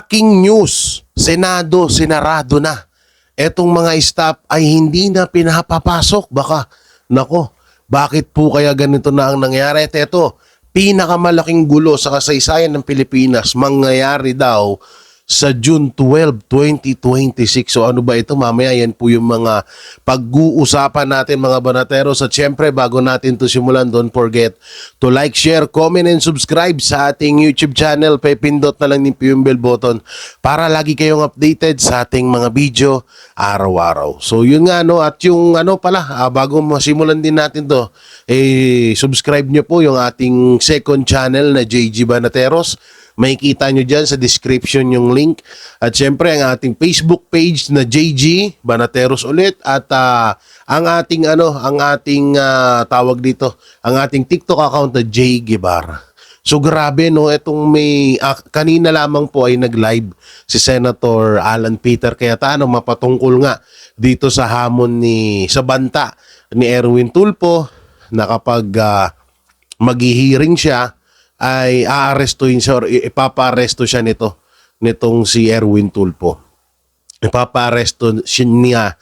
Shocking news. Senado, sinarado na. Etong mga staff ay hindi na pinapapasok. Baka, nako, bakit po kaya ganito na ang nangyari? At eto, pinakamalaking gulo sa kasaysayan ng Pilipinas mangyayari daw sa June 12, 2026. So ano ba ito? Mamaya yan po yung mga pag-uusapan natin mga banateros. At syempre bago natin to simulan, don't forget to like, share, comment, and subscribe sa ating YouTube channel. Pipindot na lang din po yung bell button para lagi kayong updated sa ating mga video araw-araw. So yun nga no, at yung ano pala, bago masimulan din natin to, subscribe nyo po yung ating second channel na JG Banateros. May kita nyo dyan sa description yung link. At syempre ang ating Facebook page na JG Banateros ulit. At ang ating tawag dito, ang ating TikTok account na J Guevara. So grabe no, etong may kanina lamang po ay nag-live si Senator Alan Peter Cayetano mapatungkol nga dito sa hamon sa banta ni Erwin Tulfo na kapag maghihiring siya ay aarestuhin siya or ipapa-aresto siya nitong si Erwin Tulfo. Ipapa-aresto niya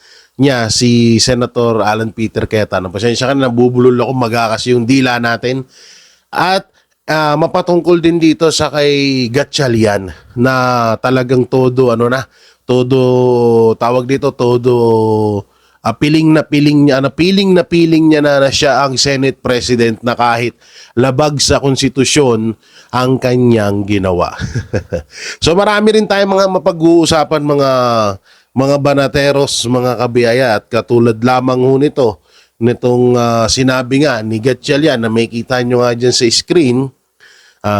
si Senator Alan Peter Cayetano. Pasensya ka na, nabubulol ako magakas yung dila natin. At mapatungkol din dito sa kay Gatchalian na talagang todo piling niya na siya ang Senate President na kahit labag sa konstitusyon ang kanyang ginawa. So marami rin tayong mga mapag-uusapan mga banateros, mga kabiyaya, at katulad lamang ho nitong sinabi nga ni Gatchalian na may kita nyo nga dyan sa screen.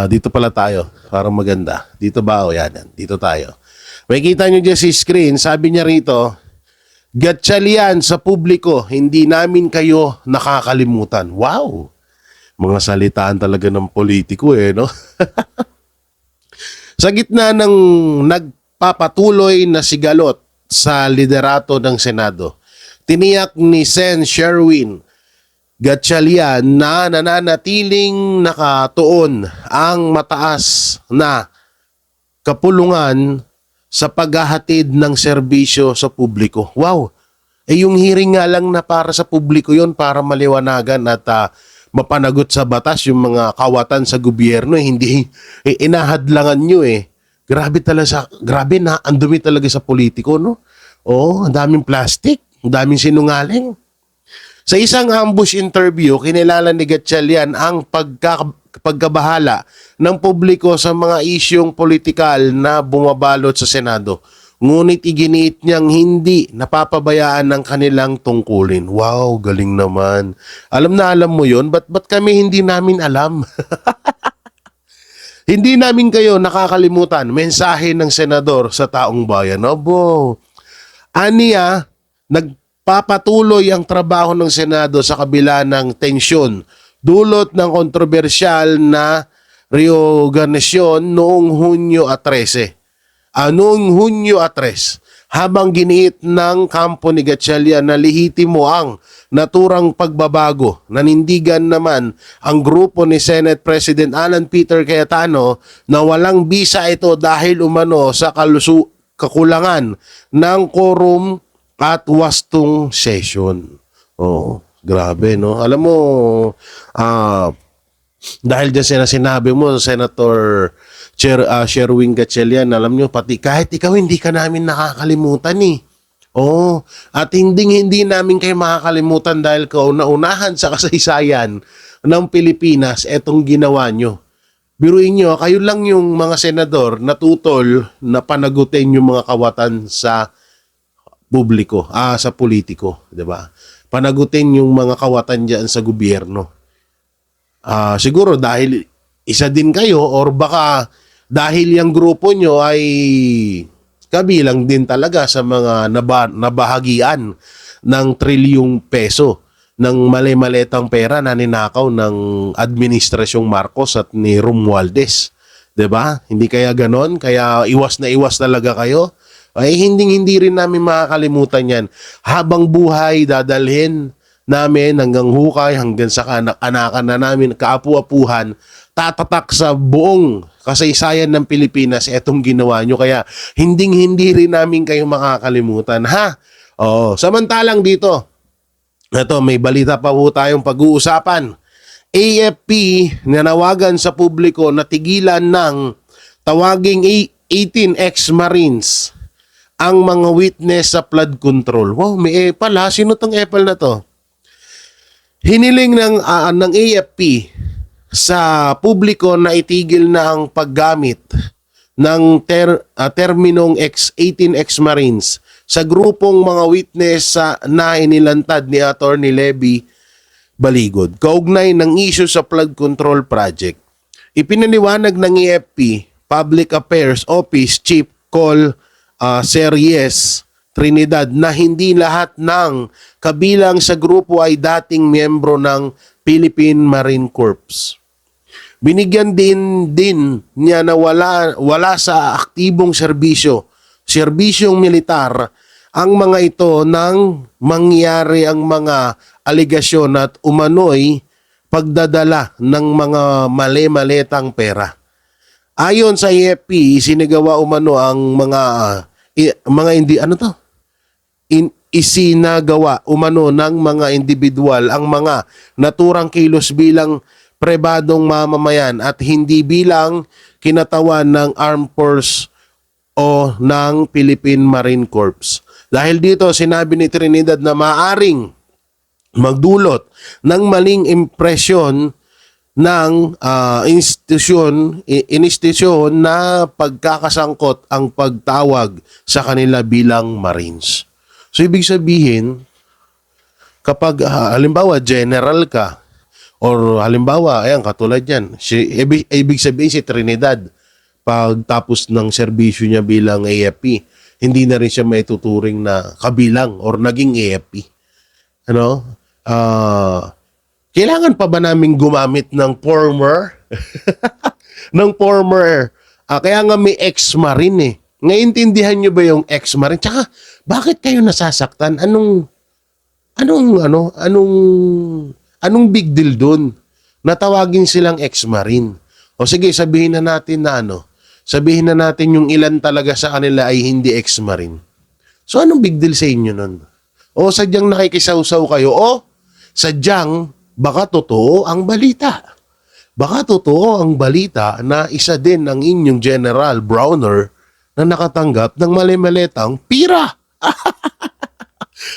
Dito pala tayo, parang maganda. Dito ba? O yan, dito tayo. May kita nyo dyan sa screen, sabi niya rito, Gatchalian sa publiko, hindi namin kayo nakakalimutan. Wow! Mga salitaan talaga ng politiko no? Sa gitna ng nagpapatuloy na sigalot sa liderato ng Senado, tiniyak ni Sen. Sherwin Gatchalian na nananatiling nakatuon ang mataas na kapulungan sa paghahatid ng serbisyo sa publiko. Wow! Yung hearing nga lang na para sa publiko yon, para maliwanagan at mapanagot sa batas yung mga kawatan sa gobyerno. Hindi inahadlangan nyo Grabe na, ang dumi talaga sa politiko, no? Ang daming plastic, ang daming sinungaling. Sa isang ambush interview, kinilala ni Gatchalian ang pagkabahala ng publiko sa mga isyong politikal na bumabalot sa Senado. Ngunit iginiit niyang hindi napapabayaan ng kanilang tungkulin. Wow, galing naman. Alam na alam mo yon, ba't kami hindi namin alam? Hindi namin kayo nakakalimutan. Mensahe ng senador sa taong bayan. Obo. Aniya, nagpapatuloy ang trabaho ng Senado sa kabila ng tensyon dulot ng kontrobersyal na reorganisasyon noong Hunyo 13. Noong Hunyo 13, habang giniit ng kampo ni Gatchalian na lehitimo ang naturang pagbabago, nanindigan naman ang grupo ni Senate President Alan Peter Cayetano na walang bisa ito dahil umano sa kakulangan ng quorum at wastong session. Grabe, no? Alam mo, dahil dyan sinabi mo, Senator Sherwin Gatchalian, alam nyo, pati kahit ikaw hindi ka namin nakakalimutan at hindi namin kayo makakalimutan dahil kauna-unahan sa kasaysayan ng Pilipinas etong ginawa nyo. Biruin nyo, kayo lang yung mga senador natutol na panagutin yung mga kawatan sa publiko, sa politiko, di ba? Panagutin yung mga kawatan dyan sa gobyerno. Siguro dahil isa din kayo or baka dahil yung grupo nyo ay kabilang din talaga sa mga nabahagian ng trilyong peso ng mali-maletang pera na ninakaw ng Administrasyong Marcos at ni Romualdez. 'Di ba? Hindi kaya ganon? Kaya iwas na iwas talaga kayo? Ay hindi rin namin makakalimutan yan. Habang buhay, dadalhin namin hanggang hukay, hanggang sa kanak-anakan na namin, kaapu-apuhan, tatatak sa buong kasaysayan ng Pilipinas etong ginawa nyo. Kaya hindi rin namin kayo makakalimutan, ha? Oo. Samantalang dito, ito, may balita pa po tayong pag-uusapan. AFP nanawagan sa publiko na tigilan ng tawaging 18 ex-Marines ang mga witness sa flood control. Wow, may epal ha. Sino tong epal na to? Hiniling ng AFP sa publiko na itigil na ang paggamit ng terminong 18 ex-Marines sa grupong mga witness na inilantad ni Attorney Levy Baligod kaugnay ng issue sa flood control project. Ipinaliwanag ng AFP Public Affairs Office Chief Col Series Trinidad na hindi lahat ng kabilang sa grupo ay dating miyembro ng Philippine Marine Corps. Binigyan din niya na wala sa aktibong serbisyong militar ang mga ito nang mangyari ang mga aligasyon at umano'y pagdadala ng mga mali-maletang pera. Ayon sa AFP, sinagawa umano ang isinagawa umano ng mga individual ang mga naturang kilos bilang pribadong mamamayan at hindi bilang kinatawan ng Armed Force o ng Philippine Marine Corps. Dahil dito, sinabi ni Trinidad na maaring magdulot ng maling impresyon ng institusyon na pagkakasangkot ang pagtawag sa kanila bilang Marines. So, ibig sabihin, kapag halimbawa general ka, or halimbawa, ayan, katulad yan, ibig sabihin si Trinidad, pagtapos ng serbisyo niya bilang AFP, hindi na rin siya maituturing na kabilang or naging AFP. Ano? Kailangan pa ba namin gumamit ng former? Kaya nga may ex-marine eh. Ngaintindihan nyo ba yung ex-marine? Tsaka, bakit kayo nasasaktan? Anong big deal dun? Natawagin silang ex-marine. O sige, sabihin na natin yung ilan talaga sa kanila ay hindi ex-marine. So, anong big deal sa inyo nun? O sadyang nakikisaw-saw kayo? O sadyang baka totoo ang balita. Baka totoo ang balita na isa din ang inyong General Browner na nakatanggap ng mali-maletang pira.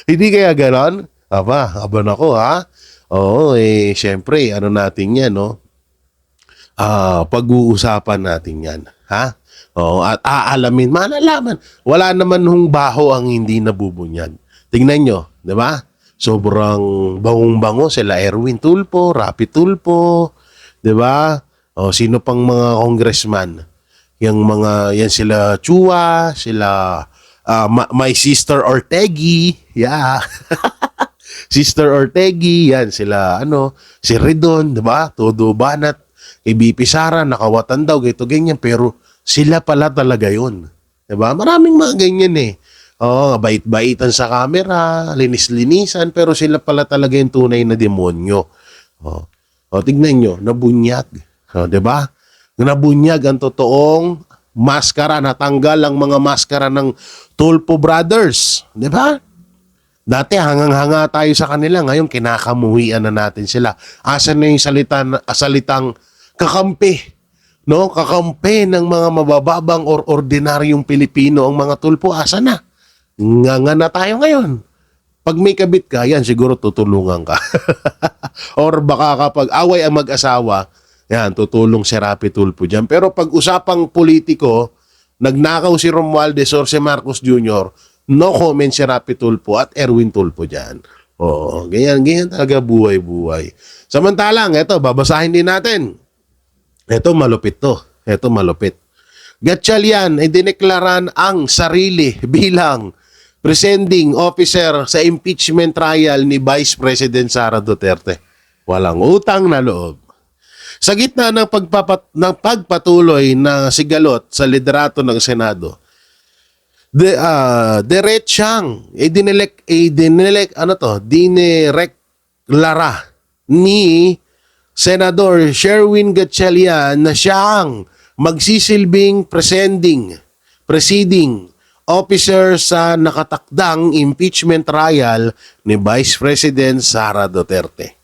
Hindi kaya ganon? Aba ako ha? Oo, syempre, natin yan, no? Pag-uusapan natin yan, ha? Oo, at malalaman. Wala naman hong baho ang hindi nabubunyag. Tingnan nyo, di ba? Sobrang bangong-bango sila Erwin Tulfo, Rapi Tulfo, di ba? O, sino pang mga congressman? Yan sila Chua, sila my sister Ortegi, yeah. Sister Ortegi, yan sila si Redon, 'di ba? Todo banat kay BP Sara, nakawatan daw gito ganyan, pero sila pala talaga 'yon. 'Di ba? Maraming mga ganyan eh. Oh, bait-baitan sa camera, linis-linisan, pero sila pala talaga yung tunay na demonyo. Oh. O tignan nyo, nabunyag. Oh, 'di ba? Nabunyag ang totoong maskara, natanggal ang mga maskara ng Tulfo Brothers, 'di ba? Dati hangang-hanga tayo sa kanila, ngayon kinakamuhian na natin sila. Asan na yung salitang kakampi, no? Kakampi ng mga mabababang or ordinaryong Pilipino ang mga Tulfo, asan na? Nga na tayo ngayon. Pag may kabit ka, yan siguro tutulungan ka. Or baka kapag away ang mag-asawa, yan, tutulong si Rapi Tulfo dyan. Pero pag usapang politiko, nagnakaw si Romualdez or si Marcos Jr., no comment si Rapi Tulfo at Erwin Tulfo dyan. Oo, ganyan talaga buhay-buhay. Samantalang, eto, babasahin din natin. Eto, malupit to. Eto, malupit. Gatchalian ay dineklaran ang sarili bilang presiding officer sa impeachment trial ni Vice President Sara Duterte. Walang utang na loob. Sa gitna ng pagpatuloy na sigalot sa liderato ng Senado, diretsang dinireklara ni Senador Sherwin Gatchalian na siyang magsisilbing presiding officer sa nakatakdang impeachment trial ni Vice President Sara Duterte.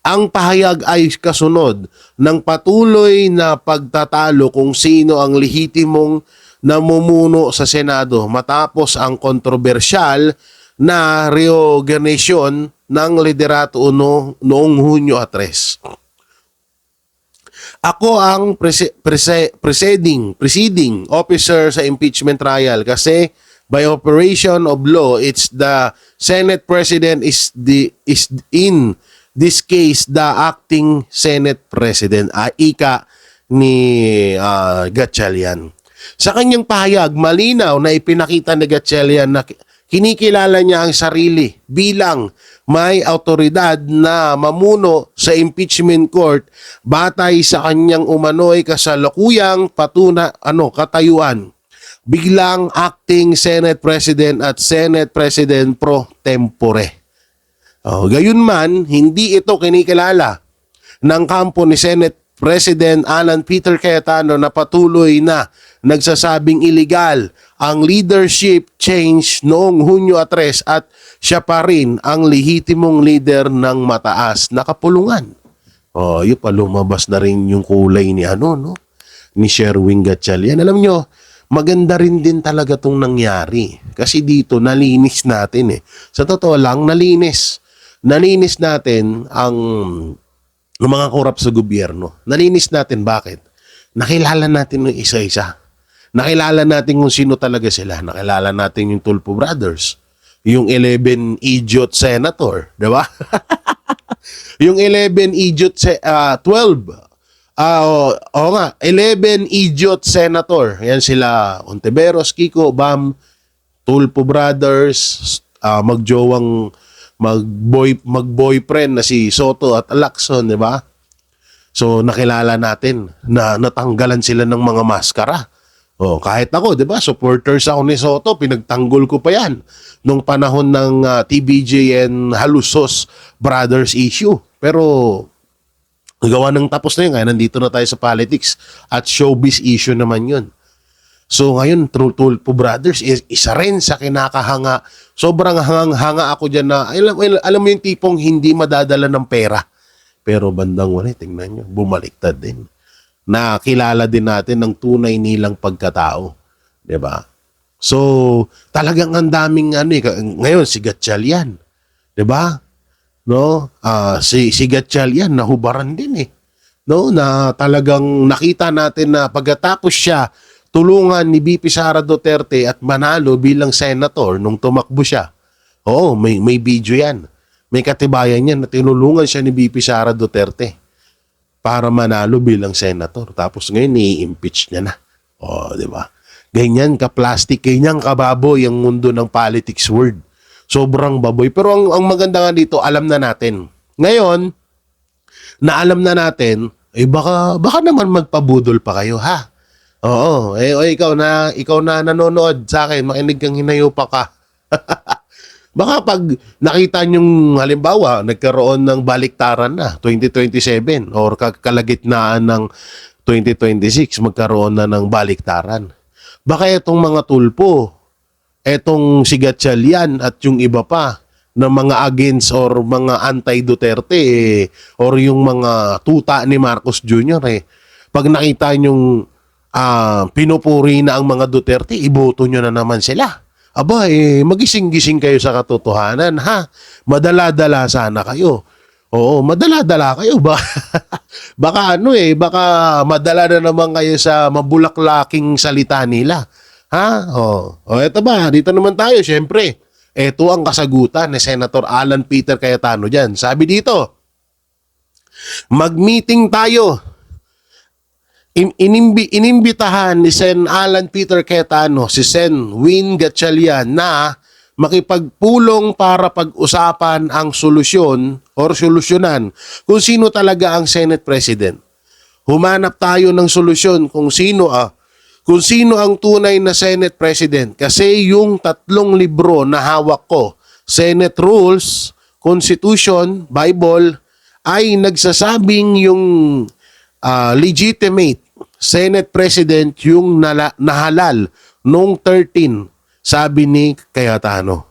Ang pahayag ay kasunod ng patuloy na pagtatalo kung sino ang lehitimong namumuno sa Senado matapos ang kontrobersyal na reorganization ng liderato noong Hunyo 3. Ako ang presiding officer sa impeachment trial kasi by operation of law, it's the Senate President is in this case the acting Senate President. Ika ni Gatchalian. Sa kanyang pahayag, malinaw na ipinakita ni Gatchalian na kinikilala niya ang sarili bilang may autoridad na mamuno sa impeachment court batay sa kanyang umano'y kasalukuyang katayuan. Biglang acting Senate President at Senate President pro tempore. Gayunman, hindi ito kinikilala ng kampo ni Senate President Alan Peter Cayetano na patuloy na nagsasabing illegal ang leadership change noong Hunyo 3 at siya pa rin ang lehitimong leader ng mataas na kapulungan. Yun pa, lumabas na rin yung kulay ni ni Sherwin Gatchalian. Alam nyo, maganda rin din talaga itong nangyari. Kasi dito, nalinis natin Sa totoo lang, nalinis natin ang mga korap sa gobyerno. Nalinis natin. Bakit? Nakilala natin ng isa-isa. Nakilala natin kung sino talaga sila. Nakilala natin yung Tulfo Brothers. Yung 11 idiot senator. Diba? Yung 11 idiot 12. 11 idiot senator. Yan sila. Ontiveros, Kiko, Bam, Tulfo Brothers, mag-boyfriend na si Soto at Lacson, di ba? So nakilala natin na natanggalan sila ng mga maskara. Kahit ako, di ba? Supporters ako ni Soto, pinagtanggol ko pa yan nung panahon ng TBJN Halusos Brothers issue. Pero gawa ng tapos na yun, kaya nandito na tayo sa politics at showbiz issue naman yun. So ngayon, Tulfo Brothers, isa rin sa kinakahanga. Sobrang hanga ako dyan na, alam mo yung tipong hindi madadala ng pera. Pero bandang wala, tingnan nyo, bumaliktad din. Nakilala din natin ng tunay nilang pagkatao. Diba? So, talagang ang daming ngayon, si Gatchalian. Diba? No? Si Gatchalian, nahubaran din No? Na talagang nakita natin na pagkatapos siya, tulungan ni VP Sara Duterte at manalo bilang senator nung tumakbo siya. May video yan. May katibayan yan na tinulungan siya ni VP Sara Duterte para manalo bilang senator. Tapos ngayon, i-impeach niya na. Di ba? Ganyan ka-plastic, ganyan kababoy ang mundo ng politics world. Sobrang baboy. Pero ang maganda nga dito, alam na natin. Ngayon, na alam na natin, baka naman magpabudol pa kayo, ha? Ikaw na nanonood sa akin, makinig kang hinayupa ka. Baka pag nakita nyong halimbawa, nagkaroon ng baliktaran na 2027 or kalagitnaan ng 2026, magkaroon na ng baliktaran. Baka itong mga Tulfo, itong si Gatchalian at yung iba pa na mga against or mga anti-Duterte or yung mga tuta ni Marcos Jr. Pag nakita nyong pinupuri na ang mga Duterte, iboto nyo na naman sila. Magising-gising kayo sa katotohanan, ha? Madala-dala sana kayo. Madala-dala kayo ba? Baka baka madala na naman kayo sa mabulaklaking salita nila. Ha? Eto ba, dito naman tayo, syempre. Eto ang kasagutan ni Senator Alan Peter Cayetano dyan. Sabi dito, mag-meeting tayo. Inimbitahan ni Sen Alan Peter Cayetano si Sen Win Gatchalian na makipagpulong para pag-usapan ang solusyonan kung sino talaga ang Senate President. Humanap tayo ng solusyon kung sino ang tunay na Senate President. Kasi yung 3 libro na hawak ko, Senate Rules, Constitution, Bible, ay nagsasabing yung legitimate Senate President yung nahalal noong 13, sabi ni Cayetano.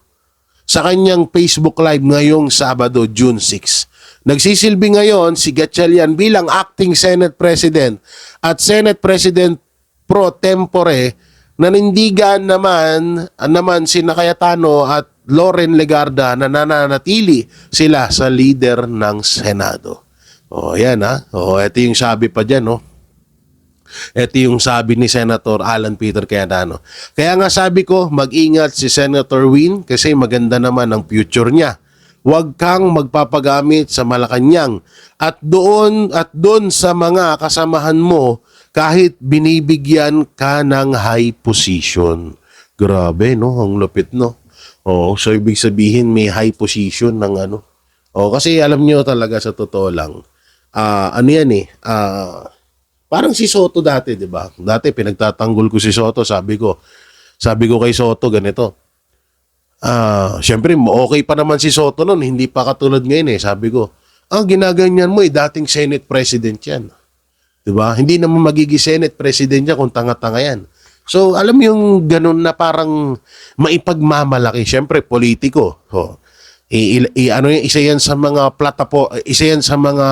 Sa kanyang Facebook Live ngayong Sabado, June 6. Nagsisilbi ngayon si Gatchalian bilang acting Senate President at Senate President pro tempore. Nanindigan naman si Cayetano at Loren Legarda na nananatili sila sa leader ng Senado. Yan ito yung sabi pa dyan, Ito yung sabi ni Senator Alan Peter Cayetano. Kaya nga sabi ko, mag-ingat si Senator Win kasi maganda naman ang future niya. Huwag kang magpapagamit sa Malacanang at doon sa mga kasamahan mo kahit binibigyan ka ng high position. Grabe, Ang lupit, so ibig sabihin may high position ng kasi alam niyo talaga sa totoo lang. Parang si Soto dati, 'di ba? Dati pinagtatanggol ko si Soto, sabi ko kay Soto ganito. Syempre okay pa naman si Soto noon, hindi pa katulad ngayon Sabi ko, ginaganyan mo dating Senate President 'yan. 'Di ba? Hindi naman magiging Senate President niya kung tanga-tanga 'yan. So, alam mo yung ganun na parang maipagmamalaki, syempre politiko. Isa yan sa mga isa yan sa mga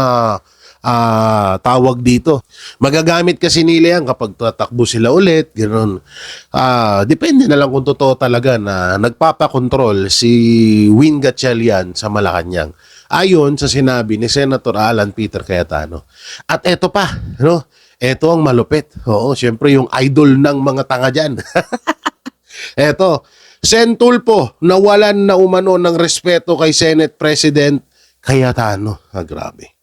tawag dito. Magagamit kasi nila yan kapag tatakbo sila ulit, gano'n. Depende na lang kung totoo talaga na nagpapakontrol si Win Gatchalian sa Malacanang. Ayon sa sinabi ni Senator Alan Peter Cayetano. At eto pa, eto ang malupit. Siyempre yung idol ng mga tanga dyan. Eto, Sen Tulfo nawalan na umano ng respeto kay Senate President Cayetano. Grabe.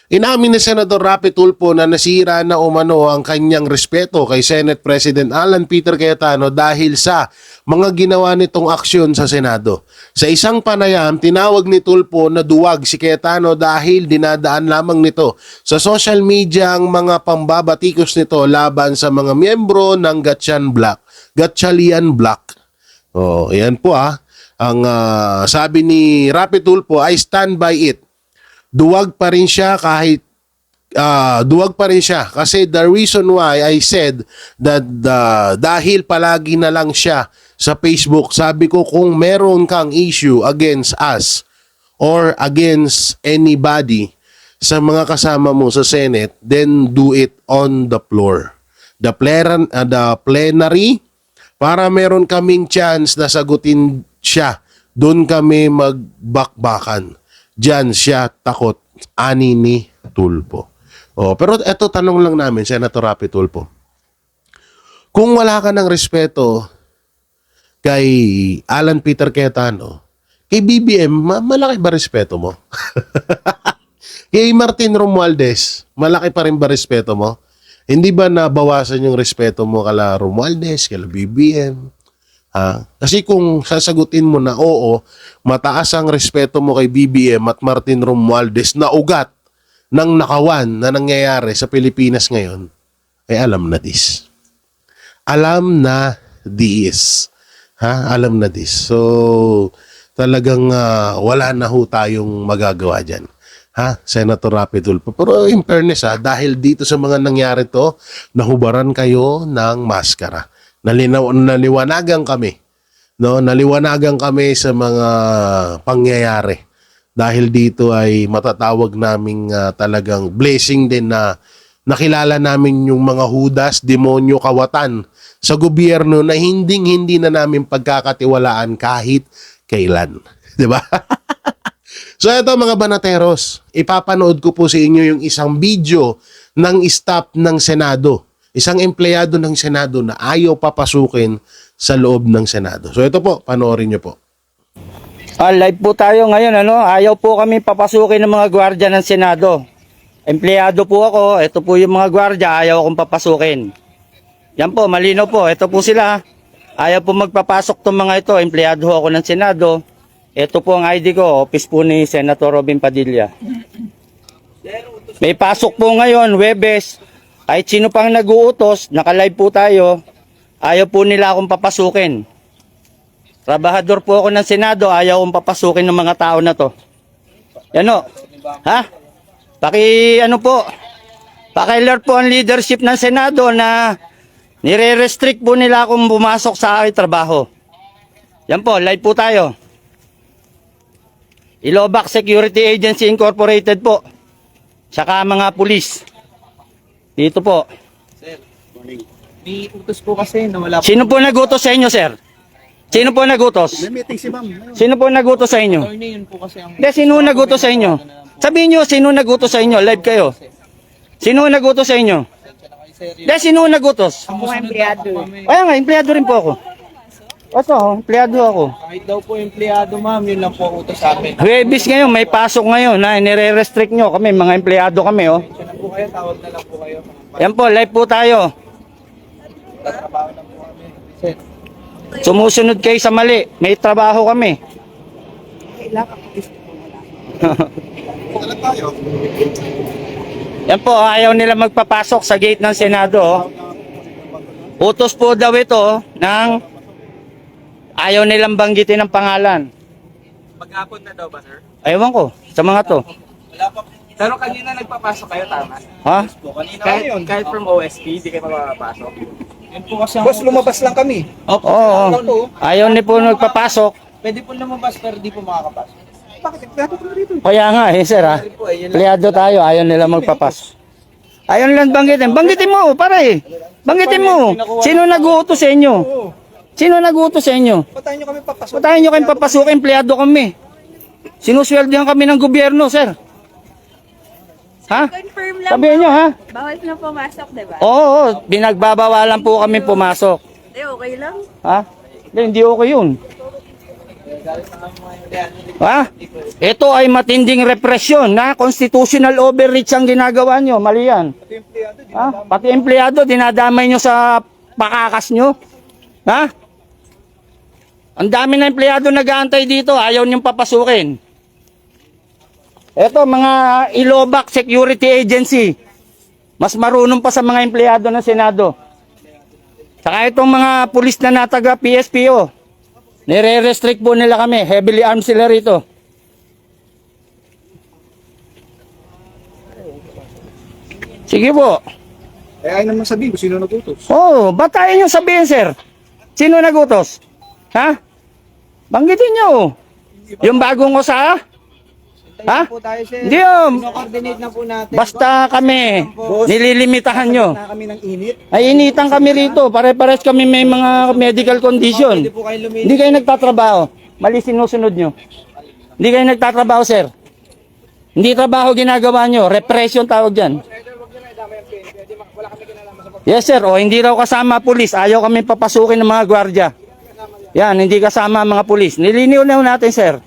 Inamin ni Senator Rapi Tulfo na nasira na umano ang kanyang respeto kay Senate President Alan Peter Cayetano dahil sa mga ginawa nitong aksyon sa Senado. Sa isang panayam, tinawag ni Tulfo na duwag si Cayetano dahil dinadaan lamang nito sa social media ang mga pambabatikos nito laban sa mga miyembro ng Gatchalian Bloc. Yan po Ang sabi ni Rapi Tulfo, I stand by it. Duwag pa rin siya kasi the reason why I said that dahil palagi na lang siya sa Facebook, sabi ko kung meron kang issue against us or against anybody sa mga kasama mo sa Senate, then do it on the floor. The plenary, para meron kaming chance na sagutin siya. Doon kami magbakbakan. Diyan siya takot, ani ni Tulfo. Pero eto tanong lang namin, Senator Rapi Tulfo. Kung wala ka ng respeto kay Alan Peter Cayetano, kay BBM, malaki ba respeto mo? Kay Martin Romualdez, malaki pa rin ba respeto mo? Hindi ba nabawasan yung respeto mo kala Romualdez, kala BBM? Kasi kung sasagutin mo na oo, mataas ang respeto mo kay BBM at Martin Romualdez na ugat ng nakawan na nangyayari sa Pilipinas ngayon, ay alam na this. Alam na this. Alam na this. So, talagang wala na ho tayong magagawa dyan. Senator Rapi Tulfo. Pero in fairness dahil dito sa mga nangyari to, nahubaran kayo ng maskara. Naliwanagan kami. Naliwanagan kami sa mga pangyayari. Dahil dito ay matatawag naming talagang blessing din na nakilala namin yung mga hudas, demonyo, kawatan sa gobyerno na hindi na namin pagkakatiwalaan kahit kailan. Diba? So ito mga banateros, ipapanood ko po sa inyo yung isang video ng staff ng Senado. Isang empleyado ng Senado na ayaw papasukin sa loob ng Senado. So ito po, panoorin nyo po. Live po tayo ngayon, Ayaw po kami papasukin ng mga gwardiya ng Senado. Empleyado po ako, ito po yung mga gwardiya, ayaw akong papasukin. Yan po, malino po, ito po sila. Ayaw po magpapasok tong mga ito, empleyado ako ng Senado. Ito po ang ID ko, office po ni Senator Robin Padilla. May pasok po ngayon, Webes. Kahit sino pang nag-uutos, naka-live po tayo, ayaw po nila akong papasukin. Trabahador po ako ng Senado, ayaw akong papasukin ng mga tao na to. Yan o. Paki-alert po ang leadership ng Senado na nire-restrict po nila akong pumasok sa aking trabaho. Yan po, live po tayo. Ilobac Security Agency Incorporated po. Tsaka mga pulis. Dito po. Sir, morning. May utos po kasi na wala po. Sino po nagutos sa inyo, sir? Sino po nagutos? May meeting si ma'am. Sino po nagutos sa inyo? Attorney, yun po kasi ang... Hindi, sino nagutos sa inyo? Sabihin nyo, sino nagutos sa inyo? Live kayo. Sino nagutos sa inyo? Hindi, sino nagutos? Ang mga empleyado. Kaya nga, empleyado rin po ako. Ito, empleyado ako. Kahit daw po empleyado ma'am, yun lang po utos sa amin. Huwebis ngayon, may pasok ngayon na nire-restrict nyo kami, mga empleyado kami, oh. Siya na po kayo, tawag na lang po kayo. Yan po, live po tayo. Tatrabaho lang po kami. Sir, Sumusunod kayo sa mali, may trabaho kami. Yan po, ayaw nila magpapasok sa gate ng Senado, oh. Utos po daw ito ng ayaw nilang banggitin ang pangalan. maghapon na daw ba sir? Ewan ko, sa mga to. Wala pa. Pero kanina nagpapasok kayo, tama? Ha? Po, kanina kahit from OSP, di kayo makapasok. Yun po kasi boss, lumabas lang kami. Oo, oo. Ayaw ni po nagpapasok. Pwede po lumabas pero di po makakapasok. Bakit? Empleyado po na rito. Kaya nga, sir, ha? Empleyado tayo, ayaw nila magpapasok. Ayaw nilang banggitin. Banggitin mo, pare. Banggitin mo. Sino nag-uutos sa inyo? Sino nag-uutos sa inyo? Patayin nyo kami papasok. Patayin nyo kayong papasok, empleyado kami. Sinusweldohan kami ng gobyerno, sir. Ha? Confirm lang. Sabihin nyo, ha? Bawal na pumasok, di ba? Oo, oo. Binagbabawalan po kami pumasok. Okay lang. Ha? Hindi okay yun. Ha? Ito ay matinding represyon na constitutional overreach ang ginagawa nyo. Mali yan. Ha? Pati empleyado, dinadamay nyo sa pakakas nyo. Ha? Ang dami na empleyado nag-aantay dito, ayaw nyong papasukin. Ito, mga Ilobac Security Agency. Mas marunong pa sa mga empleyado ng Senado. Saka itong mga pulis na nataga PSPO. Nire-restrict po nila kami. Heavily armed sila rito. Sige po. Eh, ay naman sabihin kung sino nagutos. Oo, ba't tayo nyo sabihin, sir? Sino nagutos? Ha? Banggitin nyo. Yung bagong usa? Ha? Po tayo, sir. Hindi yun. Coordinate na po natin. Basta kami, nililimitahan nyo. Na kami ng init. Ay, initan kami rito. Pare-pares kami may mga medical condition. Hindi po kayo lumili. Hindi kayo nagtatrabaho. Mali sinusunod nyo. Hindi kayo nagtatrabaho, sir. Hindi trabaho ginagawa nyo. Repression tawag dyan. Yes, sir. O, hindi raw kasama pulis. Ayaw kami papasukin ng mga gwardiya. Yan, hindi kasama mga pulis. Niliniw na natin, sir.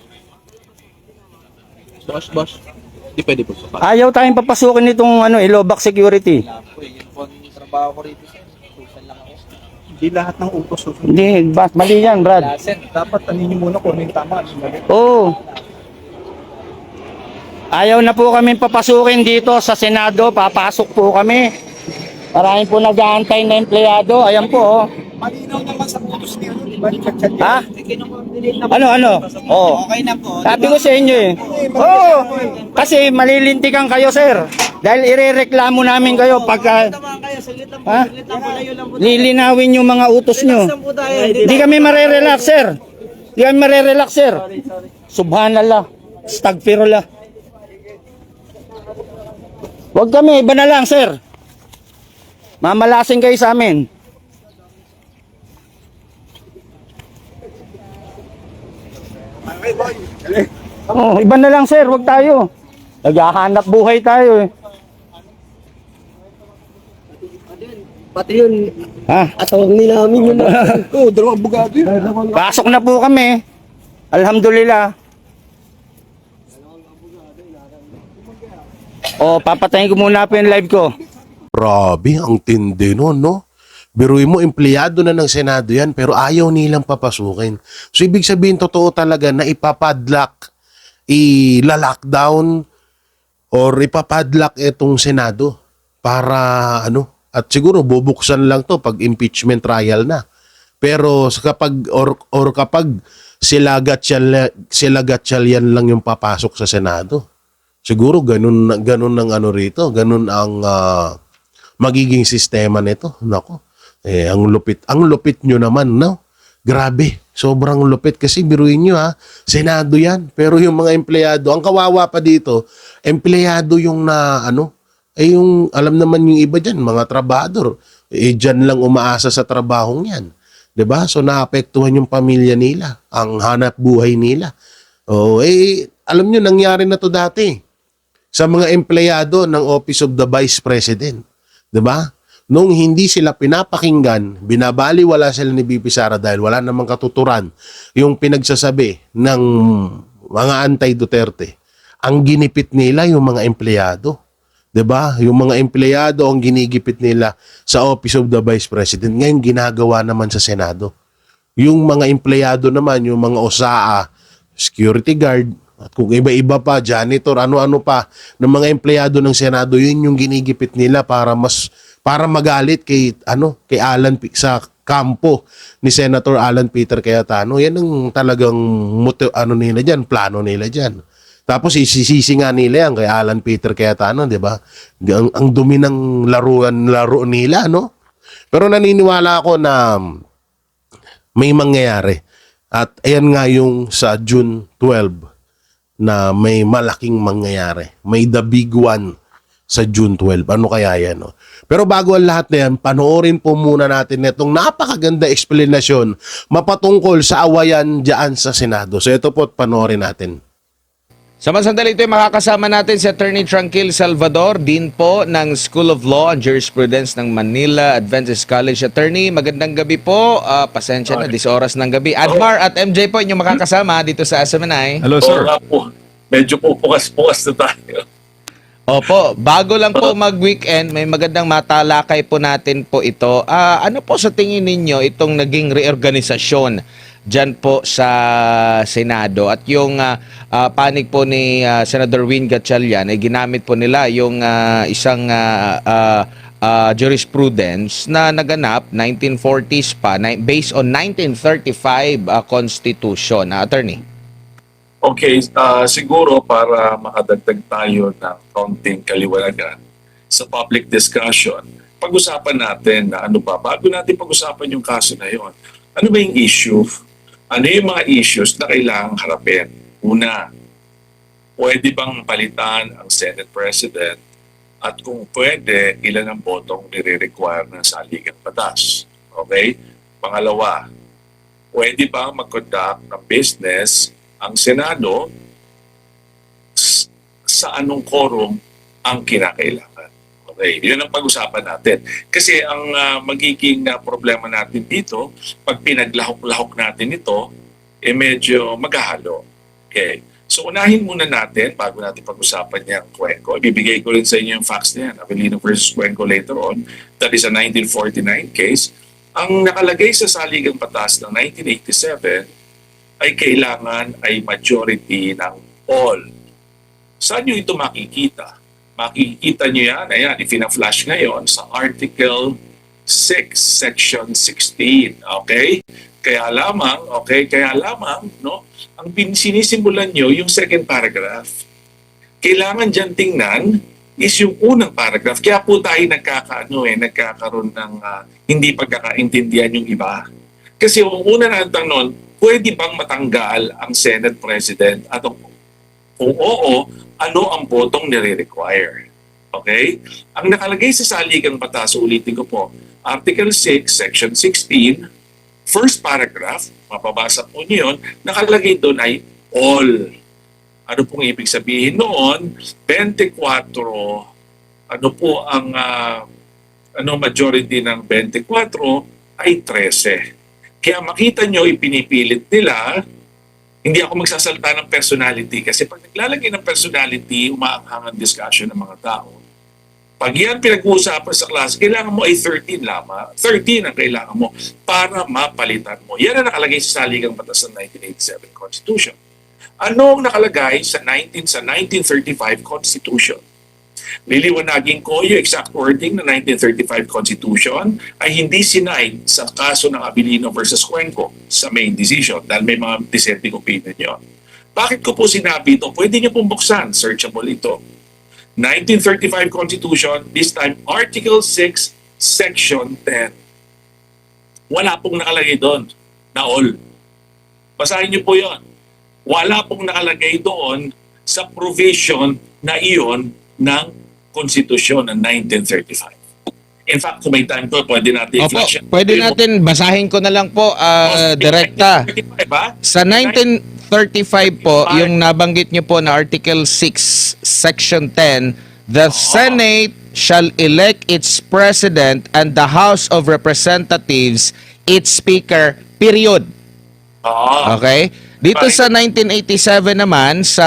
Boss. Hindi pwede po sa Ayaw tayong papasukin nitong Ilobac Security. Yun po ang trabaho ko rito, sir. Susan lang ako. Hindi lahat ng utos. Hindi, mali yan, Brad. Sir, dapat tanin niyo muna kung ano yung tama. Oo. Ayaw na po kami papasukin dito sa Senado. Papasok po kami. Maraming po nag-aantay na empleyado. Ayan po, oh. Malinaw naman sa utos niyo, di ba? Chat-chat yun. Ha? Kino-coordinate na po. Ano? Oo. Okay na po. Sabi ko sa inyo eh. Oo. Kasi malilintikan kayo, sir. Dahil irereklamo namin kayo pagka Tama kayo, saglit lang po. ha? Saglit lang po. Layo lang po. Lilinawin yung mga utos nyo. Relax lang po tayo. Hindi kami marerelax, sir. Hindi kami marerelax, sir. Subhanallah. Stagfirullah. Huwag kami, iba na lang, sir. Mamalasing kayo sa amin. Oh, iba na lang, sir. Huwag tayo. Naghahanap buhay tayo eh. Pati yun, Ha? atawag nila namin yun. Oo, dalawang abogado yun. Pasok na po kami. Alhamdulillah. O, papatayin ko muna po yung live ko. Grabe, ang tindi nun, no? Biruin mo, empleyado na ng Senado yan, pero ayaw nilang papasukin. So, ibig sabihin, totoo talaga na ipapadlock, ila-lockdown, or ipapadlock itong Senado para, at siguro bubuksan lang to pag impeachment trial na. Pero kapag, or kapag sila gatsyal yan lang yung papasok sa Senado. Siguro ganun ang ano rito, ganun ang magiging sistema nito. Nako. Ang lupit nyo naman, no? Grabe, sobrang lupit kasi biruin nyo Senado yan. Pero yung mga empleyado, ang kawawa pa dito, empleyado yung yung alam naman yung iba dyan, mga trabador, dyan lang umaasa sa trabahong yan. 'Di ba? So naapektuhan yung pamilya nila, ang hanap buhay nila. Alam nyo, nangyari na to dati sa mga empleyado ng Office of the Vice President. 'Di ba? Nung hindi sila pinapakinggan, binabaliwala sila ni BP Sara dahil wala namang katuturan yung pinagsasabi ng mga anti-Duterte. Ang ginipit nila yung mga empleyado. 'Di ba? Yung mga empleyado ang ginigipit nila sa Office of the Vice President. Ngayon ginagawa naman sa Senado. Yung mga empleyado naman, yung mga OSAA, security guard, at kung iba-iba pa, janitor, ano-ano pa ng mga empleyado ng Senado, yun yung ginigipit nila para magalit kay sa kampo ni Senator Alan Peter Cayetano. Yan ang talagang nila diyan, plano nila diyan. Tapos isisisi nga nila yan kay Alan Peter Cayetano, 'di ba? Ang dumi ng laro nila, no? Pero naniniwala ako na may mangyayari. At ayan nga yung sa June 12 na may malaking mangyayari. May the big one sa June 12. Ano kaya yan? No? Pero bago ang lahat na yan, panoorin po muna natin itong napakaganda eksplanasyon mapatungkol sa awayan dyan sa Senado. So ito po, panoorin natin. Samantala ito ay makakasama natin si Attorney Tranquil Salvador, Dean po ng School of Law and Jurisprudence ng Manila Adventist College. Attorney, magandang gabi po. Pasensya na, 10 oras ng gabi. Admar at MJ po inyong makakasama dito sa SMNI. Hello, sir. Po. Medyo po pukas-pukas na tayo. Opo, bago lang po mag-weekend, may magandang matalakay po natin po ito. Ano po sa tingin ninyo itong naging reorganisasyon dyan po sa Senado? At yung panig po ni Senator Win Gatchalian ay ginamit po nila yung isang jurisprudence na naganap 1940s pa, based on 1935 Constitution. Attorney? Okay, siguro para makadagdag tayo ng kaunting kaliwanagan sa public discussion, pag-usapan natin na ano ba, bago natin pag-usapan yung kaso na yon, ano ba yung issue? Ano yung mga issues na kailangang harapin? Una, pwede bang palitan ang Senate President? At kung pwede, ilan ang botong nire-require ng saligang batas? Okay? Pangalawa, pwede bang mag-conduct ng business ang Senado sa anong quorum ang kinakailangan? Okay, yun ang pag-usapan natin. Kasi ang magiging problema natin dito, pag pinaglahok-lahok natin ito, medyo maghahalo. Okay. So unahin muna natin, bago natin pag-usapan niya ang Cuenco. Ibibigay ko rin sa inyo yung facts na yan, Avellino versus Cuenco later on. That is a 1949 case. Ang nakalagay sa saligang batas ng 1987 ay kailangan ay majority ng all. Saan nyo ito makikita? Makikita nyo yan, ayan, ipina-flash ngayon sa Article 6, Section 16. Okay? Kaya lamang, no, ang sinisimulan nyo yung second paragraph. Kailangan dyan tingnan is yung unang paragraph. Kaya po tayo nagkakaroon ng hindi pagkakaintindihan yung iba. Kasi yung una natin nun, pwede bang matanggal ang Senate President at kung oo, ano ang botong nire-require? Okay? Ang nakalagay sa saligang batas, ulitin ko po, Article 6, Section 16, first paragraph, mapabasa po niyo yun, nakalagay doon ay all. Ano pong ibig sabihin noon? 24, ano po ang majority ng 24 ay 13. Kaya makita nyo, ipinipilit nila. Hindi ako magsasalta ng personality kasi pag naglalagay ng personality, umaanghang ang discussion ng mga tao. Pag yan pinag-uusapan sa klase, kailangan mo ay 13 lamang. 13 ang kailangan mo para mapalitan mo. Yan ang nakalagay sa saligang batas ng 1987 Constitution. Ano ang nakalagay sa 1935 Constitution? Liliwanagin ko yung exact wording ng 1935 Constitution ay hindi sinay sa kaso ng Avellino versus Cuenco sa main decision dahil may mga dissenting opinion yun. Bakit ko po sinabi ito? Pwede niyo pong buksan. Searchable ito. 1935 Constitution, this time Article 6, Section 10. Wala pong nakalagay doon na all. Basahin niyo po yon. Wala pong nakalagay doon sa provision na iyon ng Konstitusyon ng 1935. In fact, kung may time ko, pwede natin Opo, i-flash. pwede natin, basahin ko na lang po, direkta. Sa 1935 po, yung nabanggit niyo po na Article 6, Section 10, the Senate shall elect its President and the House of Representatives its Speaker, period. Oo. Okay? Dito sa 1987 naman, sa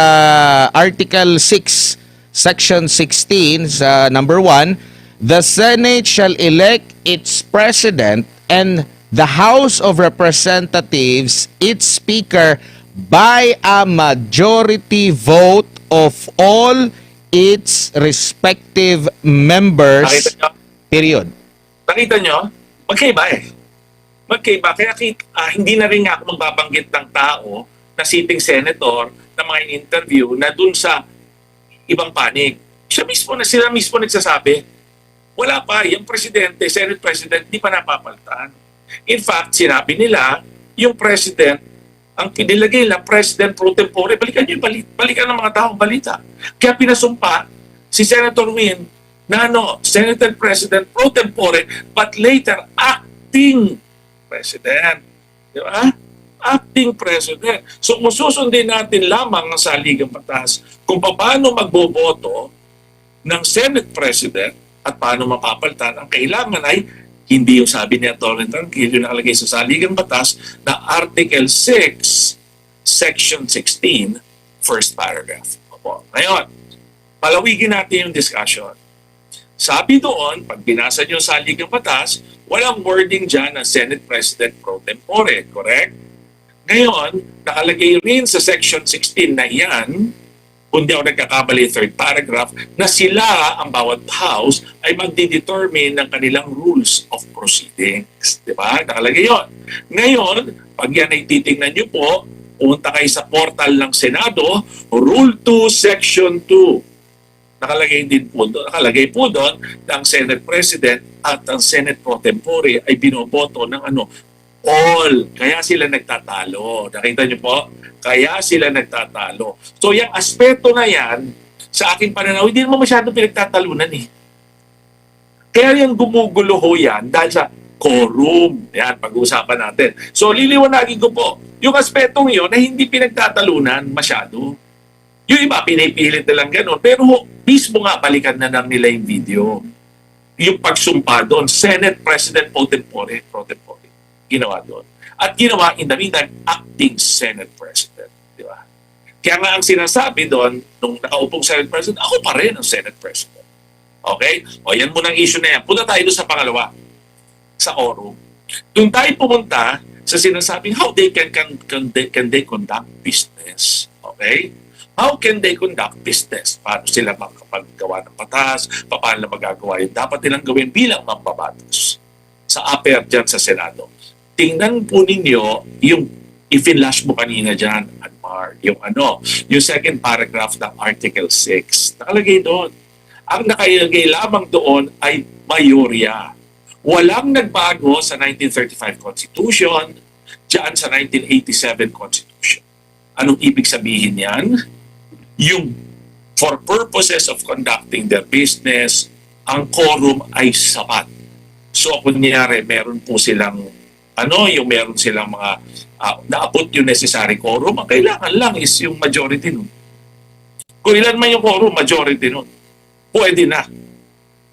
Article 6, Section 16, sa number 1, the Senate shall elect its President and the House of Representatives its Speaker by a majority vote of all its respective members, Nakita nyo? period. Nakita nyo? Magkaiba eh. Magkaiba. Kaya hindi na rin nga ako magbabanggit ng tao na sitting senator na mga interview na dun sa ibang panig. Sila mismo nagsasabi, wala pa, yung presidente, Senate President, di pa napapalitan. In fact, sinabi nila, yung president, ang pinilagay na president pro tempore, balikan nyo yung balikan ng mga taong balita. Kaya pinasumpa si Senator Win na Senator President pro tempore, but later acting president. Di ba? Acting president. So kung susundin natin lamang ang saligang batas kung paano magboboto ng Senate President at paano mapapalitan, ang kailangan ay hindi yung sabi ni Atty. Tangkil, yung nakalagay sa saligang batas na Article 6, Section 16, first paragraph. Opo. Ngayon, palawigin natin yung discussion. Sabi doon, pag binasa niyo yung saligang batas, walang wording dyan ng Senate President pro tempore, correct? Ngayon, nakalagay rin sa Section 16 na yan, kung di ako nagkakamali, third paragraph, na sila, ang bawat house, ay magdidetermine ng kanilang rules of proceedings. Di ba? Nakalagay yun. Ngayon, pag yan ay titingnan nyo po, punta kayo sa portal ng Senado, Rule 2, Section 2. Nakalagay po doon na ang Senate President at ang Senate Pro Tempore ay binoboto ng all. Kaya sila nagtatalo. Nakita niyo po? Kaya sila nagtatalo. So, yung aspeto na yan, sa aking pananaw, hindi naman masyadong pinagtatalunan eh. Kaya yung gumugulo ho yan dahil sa quorum. Yan, pag-uusapan natin. So, liliwanagin ko po, yung aspetong yun na hindi pinagtatalunan masyado. Yung iba, pinipilit na lang gano'n. Pero mismo nga, balikan na lang nila yung video. Yung pagsumpa doon, Senate President pro tempore. Ginawa doon. At ginawa in the meantime, acting Senate President. Di ba? Kaya nga ang sinasabi doon, nung nakaupong Senate President, ako pa rin ang Senate President. Okay? O yan muna ang issue na yan. Punta tayo doon sa pangalawa. Sa quorum. Doon tayo pumunta sa sinasabing how they can they conduct business. Okay? How can they conduct business? Paano sila makapaggawa ng batas? Paano magagawa yun? Dapat nilang gawin bilang mambabatas sa upper dyan sa Senado. Tingnan po ninyo yung i-flash mo kanina dyan, Anmar, yung second paragraph ng Article 6. Nakalagay doon. Ang nakalagay lamang doon ay mayorya. Walang nagbago sa 1935 Constitution, dyan sa 1987 Constitution. Anong ibig sabihin yan? Yung for purposes of conducting their business, ang quorum ay sapat. So, kunyari, meron po silang meron silang mga naabot yung necessary quorum, ang kailangan lang is yung majority nun. Kung ilan man yung quorum, majority nun. Pwede na.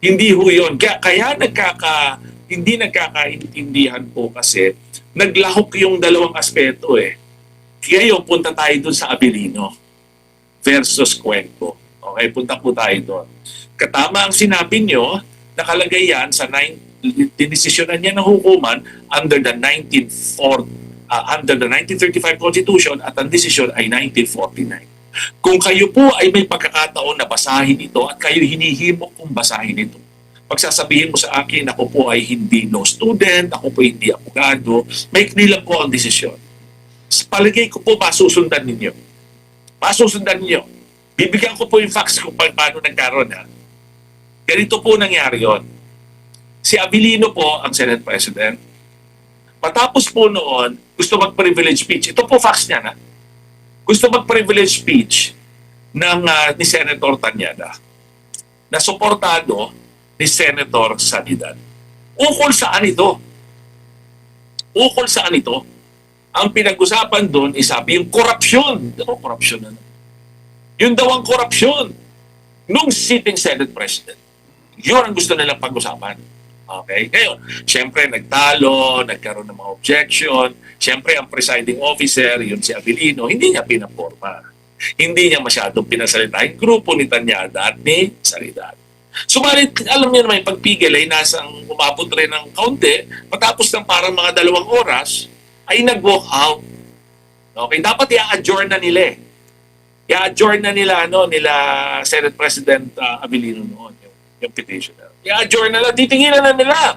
Hindi ho yun. Kaya hindi nagkakaintindihan po kasi naglahok yung dalawang aspeto eh. Kaya yung punta tayo dun sa Abilino versus Cuenco. Okay, punta po tayo doon. Katama ang sinabi nyo, nakalagay yan sa dinesisyonan niya ng hukuman under the 1935 Constitution at ang desisyon ay 1949. Kung kayo po ay may pagkakataon na basahin ito at kayo hinihimok kung basahin ito, pagsasabihin mo sa akin, ako po ay hindi law student, ako po hindi abogado, may knilang po ang desisyon. Sa palagay ko po ba susundan ninyo? Masusundan niyo. Bibigyan ko po yung facts kung paano nagkaroon. Ha? Ganito po nangyari yon. Si Abilino po ang Senate President. Matapos po noon, gusto mag-privilege speech. Ito po facts niya na. Gusto mag-privilege speech ni Senator Tanyada na suportado ni Senator Sanidad. Ukol saan ito? Ukol saan ito? Ang pinag-usapan doon is sabi yung korupsyon. Ano korupsyon na? Yun daw ang korupsyon nung sitting Senate President. Yun ang gusto nilang pag-usapan. Okay? Ngayon, siyempre nagtalo, nagkaroon ng mga objection. Siyempre, ang presiding officer, yun si Abilino, hindi niya pinaporma. Hindi niya masyadong pinasalita yung grupo ni Tanyada at ni Sanidad. Subalit, alam niyo naman, yung pagpigil ay nasang umabot rin ng kaunti, matapos ng parang mga 2 oras, ay nag-walk out. Okay? Dapat i-adjourn na nila eh. I-adjourn na nila, nila Senate President Abilino noon, yung petitioner. I-adjourn na lang, titinginan na nila.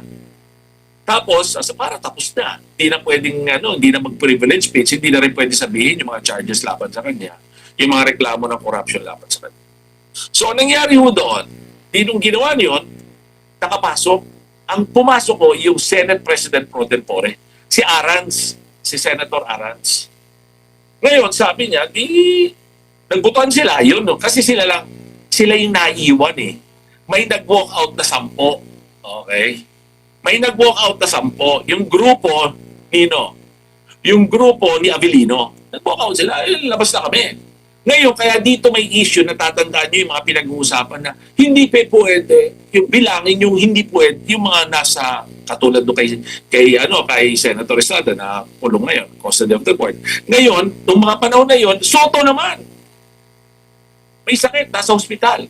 Tapos, para tapos na. Hindi na pwedeng, hindi na mag-privilege speech, hindi na rin pwede sabihin yung mga charges laban sa kanya, yung mga reklamo ng corruption laban sa kanya. So, anong nangyari ho doon? Nung ginawa niyon, nakapasok. Ang pumasok ko, yung Senate President pro tempore, si Arans, si Senator Arans. Ngayon, sabi niya, nagbutuan sila, yun, no? Kasi sila yung naiwan eh. May nag-walk out na 10. Okay? May nag-walk out na 10. Yung grupo, yung grupo ni Abilino. Nag-walk out sila, labas na kami. Ngayon, kaya dito may issue na tatandaan nyo yung mga pinag-uusapan na hindi pwede, yung bilangin yung hindi pwede, yung mga nasa katulad do kay Senator Estrada na pulong ngayon, custody of the court. Ngayon, nung mga panahon na yon, Soto naman. May sakit, nasa hospital.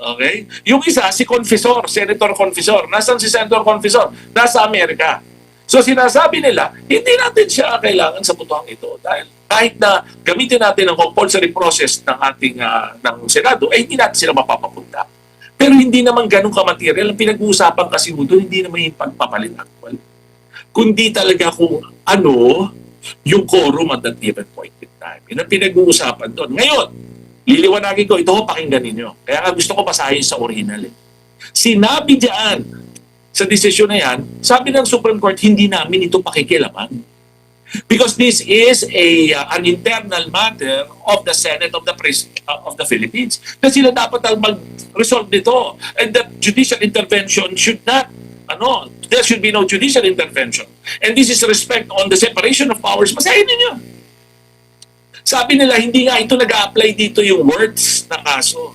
Okay? Yung isa, si Confessor, Senator Confessor. Nasaan si Senator Confessor? Nasa Amerika. So sinasabi nila, hindi natin siya kailangan sa butuhang ito dahil kahit na gamitin natin ang compulsory process ng ating ng Senado, ay hindi natin sila mapapapunta. Pero hindi naman ganun ka-material. Ang pinag-uusapan kasi mo doon, hindi naman yung pagpapalit actual. Kundi talaga kung yung quorum at that given point in time. Yun ang pinag-uusapan doon. Ngayon, liliwanagin ko, ito pakinggan ninyo. Kaya gusto ko basahin sa original. Sinabi diyan, sa desisyon na yan, sabi ng Supreme Court, hindi namin ito pakikilaman. Because this is an internal matter of the Senate of the Philippines. Na sila dapat ang mag-resolve nito. And that judicial intervention should not, there should be no judicial intervention. And this is respect on the separation of powers. Basahin ninyo. Sabi nila, hindi nga ito nag-a-apply dito yung words na kaso.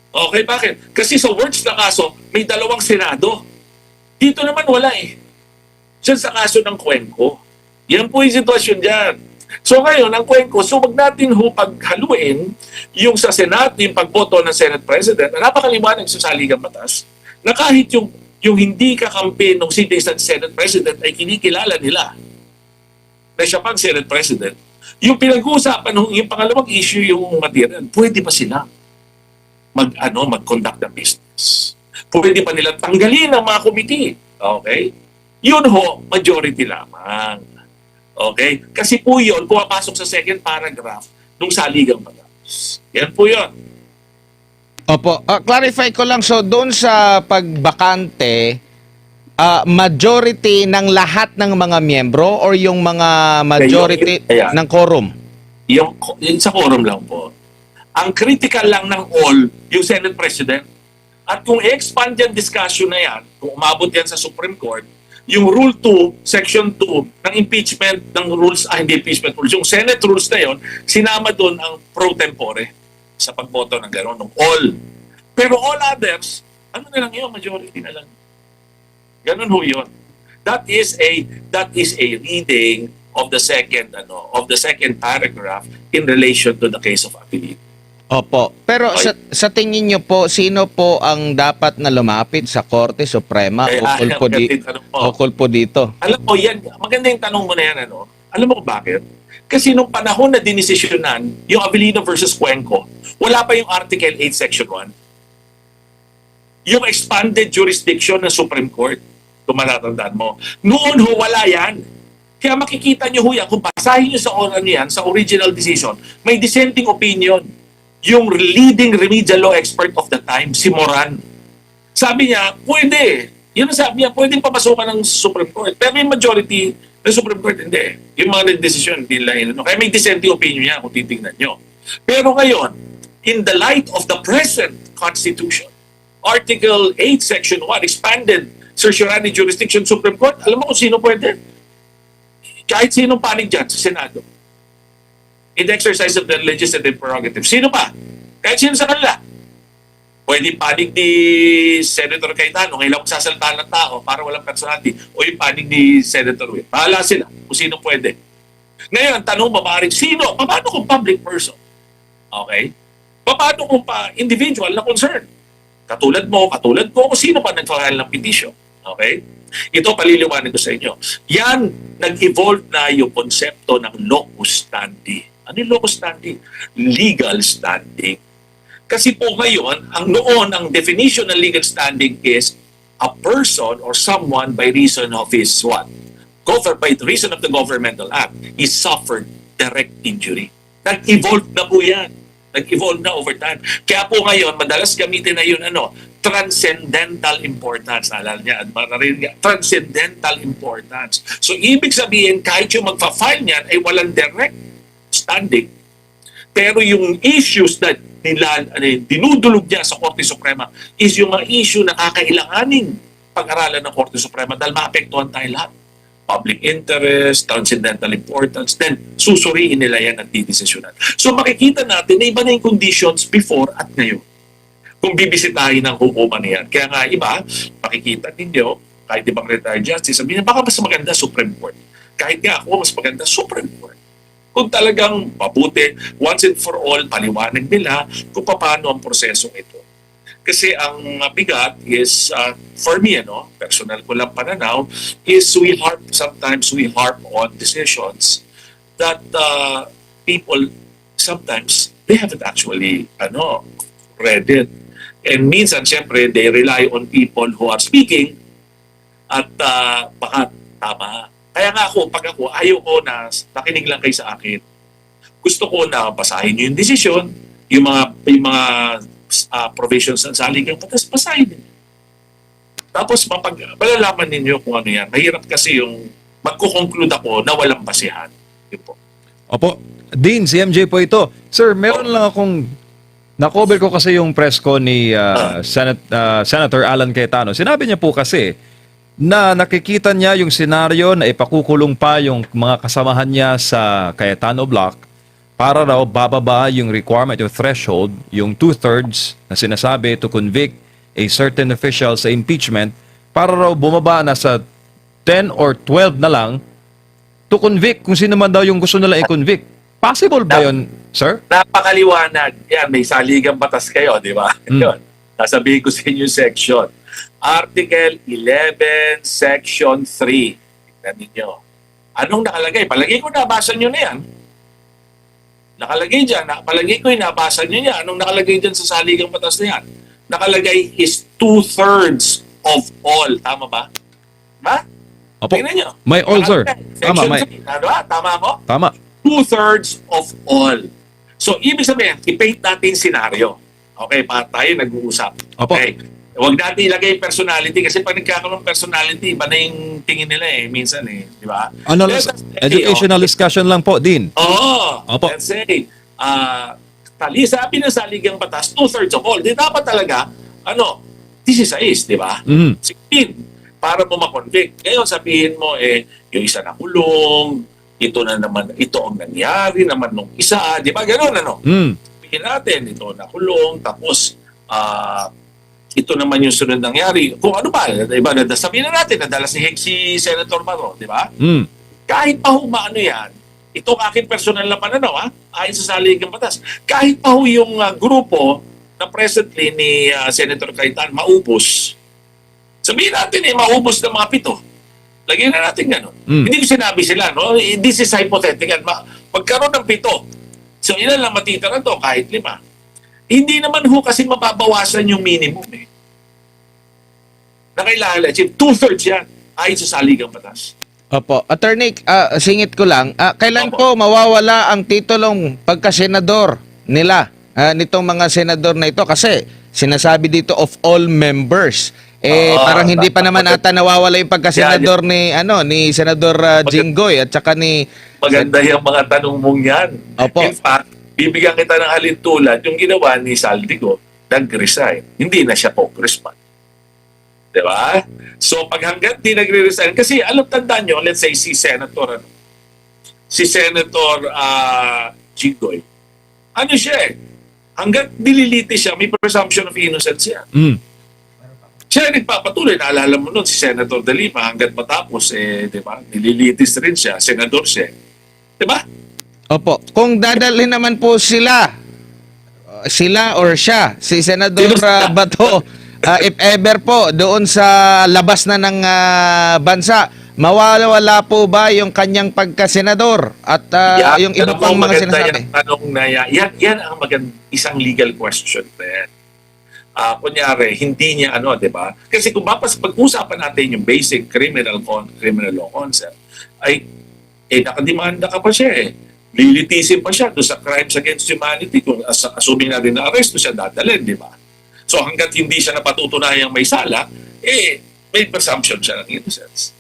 Okay, bakit? Kasi sa words na kaso, may 2 Senado. Dito naman wala eh. Diyan sa kaso ng Cuenco. Yan po yung sitwasyon dyan. So ngayon, ang Cuenco, so wag natin paghaluin yung sa Senado, yung pagboto ng Senate President, na napakaliwanag sa saligang batas, na kahit yung hindi kakampi ng sitting Senate President ay kinikilala nila na siya pang Senate President. Yung pinag-uusapan, yung pangalawang issue, yung material, pwede pa sila mag-conduct ng business. Pwede pa nila tanggalin ang mga committee. Okay? Yun majority lamang. Okay? Kasi po yun, pumapasok sa second paragraph nung saligang batas. Yan po yun. Opo, clarify ko lang, so doon sa pagbakante, majority ng lahat ng mga miyembro or yung mga majority Ayan. ng quorum? Yung sa quorum lang po. Ang critical lang ng all, yung Senate President. At kung i-expand yung discussion na yan, kung umabot yan sa Supreme Court, yung Rule 2, Section 2 ng impeachment ng rules, hindi impeachment rules, yung Senate rules na yon, sinama doon ang pro tempore sa pagboto ng gano'n, ng all. Pero all others, na lang yun, majority na lang. Ganun ho yun. That is a reading of the second paragraph in relation to the case of Abilino. Opo. Pero sa tingin niyo po, sino po ang dapat na lumapit sa Korte Suprema ukol po dito? Alam mo yan, maganda yung tanong mo na yan. Alam mo bakit? Kasi nung panahon na dinesisyonan yung Abilino versus Cuenco, wala pa yung Article 8 Section 1. Yung expanded jurisdiction ng Supreme Court, kung matatandaan mo. Noon wala yan. Kaya makikita nyo ho yan, kung basahin nyo sa oral yan, sa original decision, may dissenting opinion. Yung leading remedial law expert of the time, si Moran. Sabi niya, pwede. Yun ang sabi niya, pwedeng papasukan ng Supreme Court. Pero yung majority ng Supreme Court, hindi. Yung mga decision, hindi lang. Kaya may dissenting opinion yan kung titignan nyo. Pero ngayon, in the light of the present Constitution, Article 8, Section 1, expanded certiorari jurisdiction Supreme Court, alam mo kung sino pwede? Kahit sinong panig dyan sa Senado. In the exercise of the legislative prerogative. Sino pa? Kahit sino sa kanila. Pwede panig ni Senator Cayetano, ngayon lang magsasalita ng tao para walang personality, o yung panig ni Senator Will. Bahala sila kung sino pwede. Ngayon, ang tanong mo, maaaring sino? Paano kung public person? Okay? Paano kung individual na concern? Katulad mo, katulad ko, kung sino pa nag-file ng petition. Okay? Ito, paliliwanag ko sa inyo. Yan, nag-evolve na yung konsepto ng locus standi. Ano yung locus standi? Legal standing. Kasi po ngayon, ang definition ng legal standing is a person or someone by reason of his what? By reason of the governmental act, he suffered direct injury. Nag-evolve na po yan. Nag-evolve na over time. Kaya po ngayon, madalas gamitin na yun, transcendental importance. Naalala niya, transcendental importance. So, ibig sabihin, kahit yung magpa-file niyan ay walang direct standing. Pero yung issues na dinudulog niya sa Korte Suprema is yung mga issue na kakailanganing pag-aralan ng Korte Suprema dahil maapektuhan tayo lahat. Public interest, transcendental importance, then susuriin nila yan at didesisyonan. So makikita natin na iba na yung conditions before at ngayon. Kung bibisitahin ng hukuman niyan. Kaya nga iba, makikita ninyo, kahit ibang retired justice, sabihin niya, baka mas maganda Supreme Court. Kahit nga ako, mas maganda Supreme Court. Kung talagang mabuti, once and for all, paliwanag nila kung paano ang prosesong ito. Kasi ang bigat is, for me, personal ko lang pananaw, is sometimes we harp on decisions that people, sometimes, they haven't actually, read it. And minsan, syempre, they rely on people who are speaking at baka tama. Kaya nga ako, pag ako, ayaw ko na nakinig lang kayo sa akin. Gusto ko na basahin nyo yung decision, yung mga provisions ng saligang batas, basahin ninyo. Tapos malalaman ninyo kung ano yan. Mahirap kasi yung magkukonclude ako na walang basihan. Yun po. Opo. Dean, si MJ po ito. Sir, meron lang akong na-cover ko kasi yung press ko ni Senator Alan Cayetano. Sinabi niya po kasi na nakikita niya yung senaryo na ipakukulong pa yung mga kasamahan niya sa Cayetano Block para raw bababa yung requirement, yung threshold, yung 2/3 na sinasabi to convict a certain official sa impeachment para raw bumaba na sa 10 or 12 na lang to convict kung sino man daw yung gusto nila i-convict. Possible ba yun, sir? Napakaliwanag. Yan, may saligang batas kayo, di ba? Yun. Sasabihin ko sa inyo yung section. Article 11, Section 3. Tignan ninyo. Anong nakalagay? Palagi ko nabasa nyo na yan. Nakalagay dyan. Palagi ko nabasa nyo yan. Anong nakalagay dyan sa saligang batas na yan? Nakalagay is 2/3 of all. Tama ba? Ba? Opo. Tingnan nyo. May all, sir. Section Tama, may. 3. Ano ba? Tama mo? Tama. 2/3 of all. So, ibig sabihin, i-paint natin senaryo. Okay, para tayo nag-uusap. Opo. Okay. Huwag natin ilagay personality kasi pag nagkakaroon ng personality, iba na yung tingin nila minsan di ba? Educational discussion lang po, Dean. Oo. Opo. Let's say, sabi ng saligang batas, 2/3 of all. Di dapat talaga, 16, di ba? 16, para mo makonvict. Ngayon sabihin mo, yung isa na kulong, ito ang nangyari naman nung isa, di ba? Ganun, Sabihin natin, ito na kulong, tapos, ito naman yung sunod nangyari. Kung ano ba, diba, sabihin na natin, nadala si Senator Maro, di ba? Kahit pa humaano yan, itong aking personal na pananaw, ayon sa saligang batas, kahit pa yung grupo na presently ni Senator Cayetano maubos, sabihin natin maubos ng mga 7. Lagyan na natin gano'n. Hindi ko sinabi sila, this is hypothetical. Magkaroon ng 7. So, ilan lang matitira to, kahit 5. Hindi naman kasi mababawasan yung minimum na kailangan achieve. 2/3 yan ayon sa saligang batas. Opo. Attorney, singit ko lang, kailan Opo. po mawawala ang titulong pagkasenador nila, nitong mga senador na ito? Kasi sinasabi dito of all members. Oo, Parang hindi pa naman ata nawawala yung pagkasenador ni Senador Jinggoy at saka ni... Maganda yung mga tanong mong yan. Opo. In fact, bibigyan kita ng halintulad yung ginawa ni Saldico, nag-resign. Hindi na siya congressman. Diba? So pag hanggang di nagre-resign, kasi alam, tandaan nyo, let's say si Senator Jinggoy, ano siya eh, hanggang dililiti siya, may presumption of innocence siya. Mm. Siya nagpapatuloy, naalala mo nun, si Senator De Lima, hanggang matapos, di ba, nililitis rin siya, senador siya. Di ba? Opo. Kung dadalhin naman po sila or siya, si Senador Bato, if ever po doon sa labas na ng bansa, mawawala po ba yung kanyang pagkasenador at yung iba pang mga sinasabi? Yan, tanong na yan ang isang legal question na yan. Kunyari, hindi niya di ba? Kasi kung pag-usapan natin yung basic criminal law concept, ay nakademanda ka pa siya eh. Lilitisin pa siya doon sa crimes against humanity. Kung assuming natin na arresto siya, dadalhin, di ba? So hanggat hindi siya napatutunayang may sala, may presumption siya ng innocence.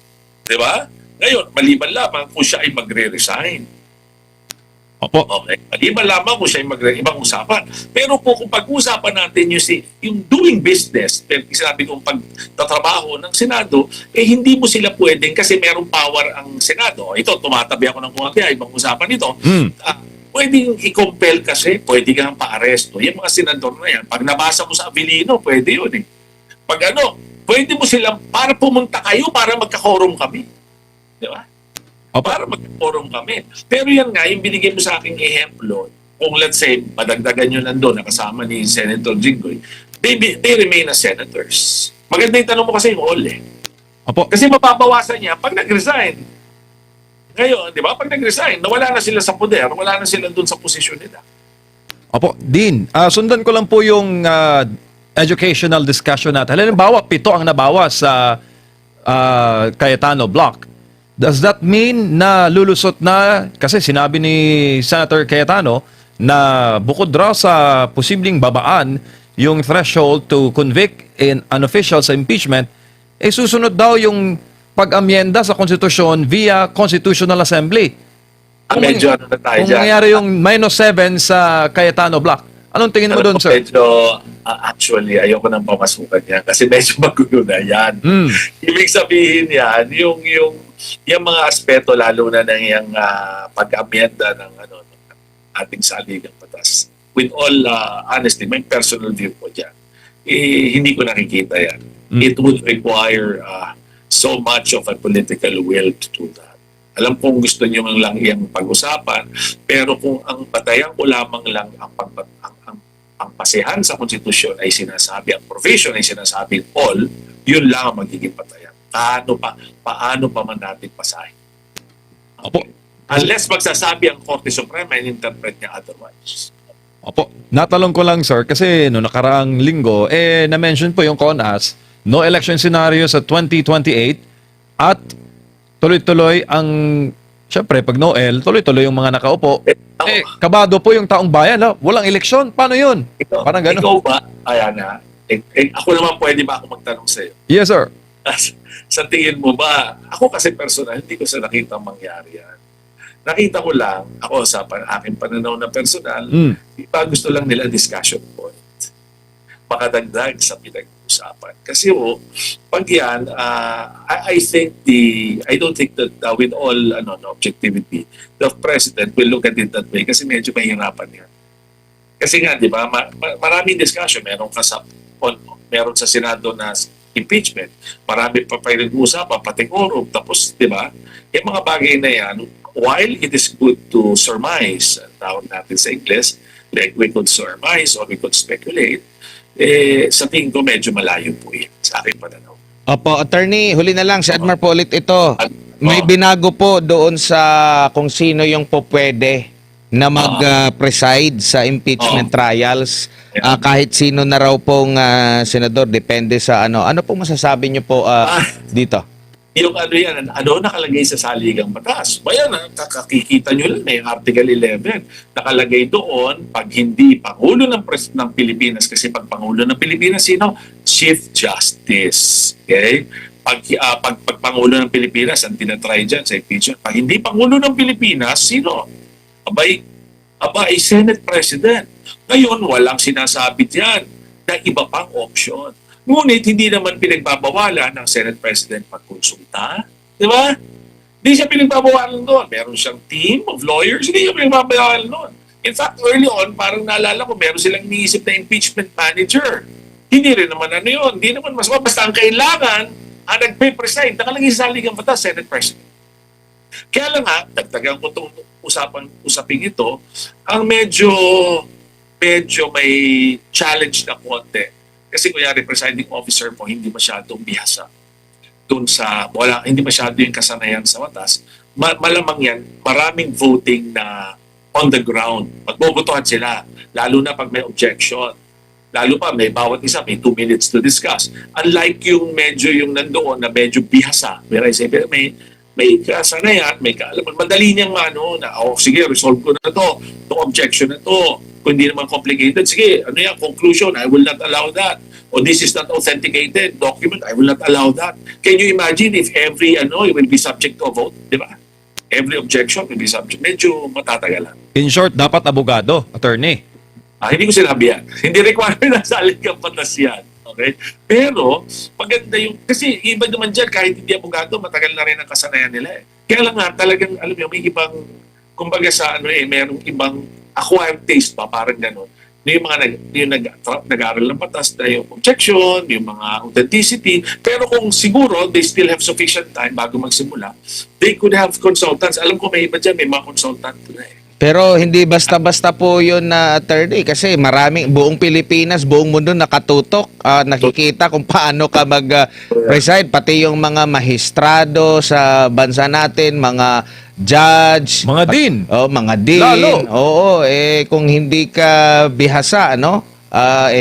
Di ba? Ngayon, maliban lamang kung siya ay magre-resign. Opo. Okay. Maliban lamang kung siya ay ibang usapan. Pero kung pag-usapan natin yung doing business, sinabi kong pagtatrabaho ng Senado, hindi mo sila pwedeng kasi merong power ang Senado. Ito, tumatabi ako ng kumabya, ibang usapan ito. Pwedeng i-compel kasi, pwede kang pa-aresto. Yung mga senador na yan, pag nabasa mo sa Abilino, pwede yun eh. Pag pwede mo silang, para pumunta kayo, para magka-quorum kami. Di ba? Opo. Para magka-quorum kami. Pero yan nga, yung binigay mo sa aking ehemplo, kung let's say, madagdagan nyo nandun, nakasama ni Senator Jinggoy, they remain as senators. Maganda yung tanong mo kasi yung all eh. Opo. Kasi mapapawasan niya pag nag-resign. Ngayon, di ba, pag nag-resign, nawala na sila sa poder, wala na sila dun sa posisyon nila. Opo, Dean, sundan ko lang po yung educational discussion natin. Halimbawa, 7 ang nabawas sa Cayetano block. Does that mean na lulusot na, kasi sinabi ni Senator Cayetano na bukod raw sa posibleng babaan yung threshold to convict an official sa impeachment, susunod daw yung pag-amyenda sa konstitusyon via Constitutional Assembly. Medyo na tayo Kung dyan. nangyari yung -7 sa Cayetano block, anong tingin mo doon, sir? Medyo, actually, ayoko nang pamasukan yan kasi medyo magulo na yan. Ibig sabihin yan, yung mga aspeto lalo na ng yung pag-amyenda ng ating saligang batas. With all honesty, may personal view ko dyan. Hindi ko nakikita yan. It would require so much of a political will to do that. Alam kong gusto niyo lang iyang pag-usapan, pero kung ang batayan ko lamang lang ang pasehan sa konstitusyon ay sinasabi, ang provision ay sinasabi all, yun lang ang magiging batayan. Paano pa man natin pasahin? Opo. Unless magsasabi ang Korte Suprema and interpret niya otherwise. Opo. Natalong ko lang, sir, kasi no nakaraang linggo, na-mention po yung CONAS, no election scenario sa 2028 at tuloy-tuloy ang, syempre, pag Noel, tuloy-tuloy yung mga nakaupo. Kabado po yung taong bayan, walang eleksyon. Paano yun? Parang gano'n. Ikaw ba? Ayan na. Ako naman pwede ba ako magtanong sa'yo? Yes, sir. Sa tingin mo ba, ako kasi personal, hindi ko sa nakita mangyari yan. Nakita ko lang, ako sa aking pananaw na personal, iba gusto lang nila discussion point. Makadagdag sa pinag-usapan. Kasi pag yan, I don't think that with all objectivity, the president will look at it that way kasi medyo mahirapan yan. Kasi nga, di ba, maraming discussion. Meron sa Senado na impeachment, marami pa pinag-uusapan, pati quorum, tapos, di ba, yung mga bagay na yan, while it is good to surmise, tawag natin sa Ingles, like we could surmise or we could speculate, sa tingin ko medyo malayo po yan sa aking pananaw. Opo, attorney, huli na lang, si Admar po ulit ito. May binago po doon sa kung sino yung po pwede na mag-preside sa impeachment trials. Kahit sino na raw pong senador, depende sa ano. Ano pong masasabi niyo po dito? yung ano yan, ano nakalagay sa saligang batas. Bayan, kakikita nyo lang na yung Article 11. Nakalagay doon, pag hindi Pangulo ng Pilipinas, kasi pag Pangulo ng Pilipinas, sino? Chief Justice. Okay? Pag Pangulo ng Pilipinas, ang tinatry dyan sa impeachment, pag hindi Pangulo ng Pilipinas, sino? Abay, Senate President. Ngayon, walang sinasabi diyan na iba pang option. Ngunit hindi naman pinagbabawalan ng Senate President magkonsulta. Di ba? Hindi siya pinagbabawalan doon. Meron siyang team of lawyers, hindi siya pinagbabawalan doon. In fact, early on, parang naalala ko, meron silang iniisip na impeachment manager. Hindi rin naman ano yun. Hindi naman mas basta ang kailangan, ang nagpe-preside, nakalagay sa saligang batas, Senate President. Kaya lang dagdagan ko itong usaping ito, ang medyo may challenge na konti. Kasi kunyari, presiding officer mo, hindi masyadong bihasa dun sa, hindi masyado yung kasanayan sa batas. Malamang yan, maraming voting na on the ground. Magbobotohan sila, lalo na pag may objection. Lalo pa, may bawat isa, may 2 minutes to discuss. Unlike yung nandoon na medyo bihasa, where I say, may kasanayan, may kaalaman, madali niyang sige, resolve ko na to, itong objection na to. Kung hindi naman complicated, sige, conclusion, I will not allow that. O this is not authenticated document, I will not allow that. Can you imagine if every, it will be subject to a vote, di ba? Every objection will be subject. Medyo matatagalan. In short, dapat abogado, attorney. Hindi ko sinabi yan. Hindi requirement na sa aligang batas yan. Okay? Pero, maganda yung, kasi iba naman dyan, kahit hindi abogado, matagal na rin ang kasanayan nila eh. Kaya lang talagang, alam mo, may ibang, kumbaga sa merong ibang acquired taste pa, parang gano'n. Yung mga nag-aaral ng batas na yung objection, yung mga authenticity. Pero kung siguro, they still have sufficient time bago magsimula, they could have consultants. Alam ko may iba dyan, may mga consultant na eh. Pero hindi basta-basta po yun na attorney kasi buong Pilipinas, buong mundo nakatutok, nakikita kung paano ka mag-preside, pati yung mga mahistrado sa bansa natin, mga judge, Mga dean. mga dean. Lalo. Oo, kung hindi ka bihasa,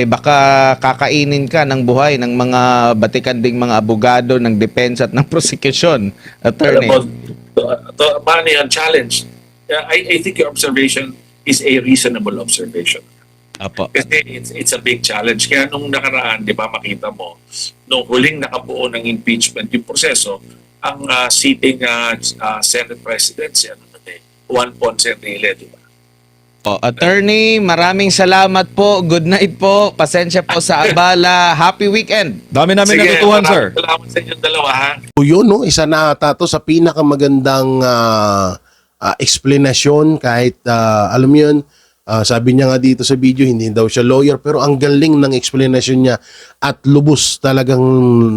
baka kakainin ka ng buhay ng mga batikanding mga abogado ng depensa at ng prosecution, attorney. Paano yan? Challenge. I think your observation is a reasonable observation. Apo. Kasi it's a big challenge. Kaya nung nakaraan, di ba, makita mo, nung huling nakabuo ng impeachment yung proseso, ang sitting Senate President, Juan Ponce Enrile, di ba? Attorney, maraming salamat po. Good night po. Pasensya po sa abala. Happy weekend. Dami namin natutuhan, sir. Salamat sa inyong dalawa, ha? So yun, isa na ata to sa pinakamagandang explanation kahit alam mo yun, sabi niya nga dito sa video, hindi daw siya lawyer pero ang galing ng explanation niya at lubos talagang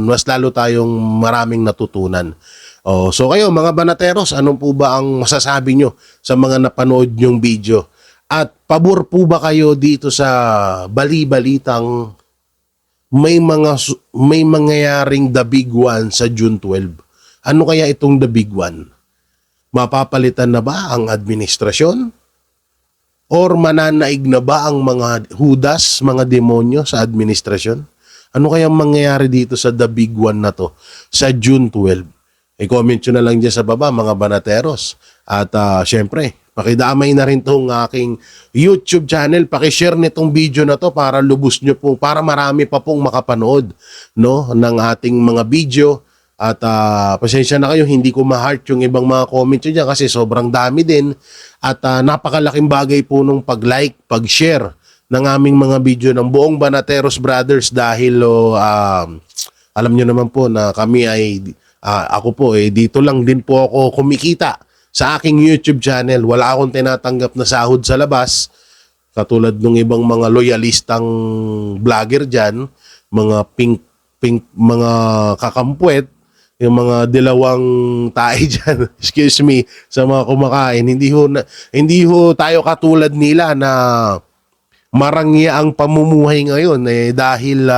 mas lalo tayong maraming natutunan. So kayo mga banateros, ano po ba ang masasabi nyo sa mga napanood nyong video? At pabor po ba kayo dito sa bali-balitang may mangyayaring the big one sa June 12? Ano kaya itong the big one? Mapapalitan na ba ang administrasyon? Or mananaig na ba ang mga hudas, mga demonyo sa administrasyon? Ano kayang mangyayari dito sa the big one na to sa June 12? I-comment nyo na lang dyan sa baba mga banateros. At syempre, pakidamay na rin tong aking YouTube channel. Pakishare nitong video na to para lubos nyo po, para marami pa pong makapanood ng ating mga video. At pasensya na kayo, hindi ko ma-heart yung ibang mga comments nyo dyan kasi sobrang dami din. At napakalaking bagay po nung pag-like, pag-share ng aming mga video ng buong Banateros Brothers dahil alam nyo naman po na kami ay, ako po dito lang din po ako kumikita sa aking YouTube channel. Wala akong tinatanggap na sahod sa labas katulad ng ibang mga loyalistang vlogger dyan, mga pink mga kakampwet, yung mga dilawang tae dyan, excuse me, sa mga kumakain. Hindi ho tayo katulad nila na marangya ang pamumuhay ngayon dahil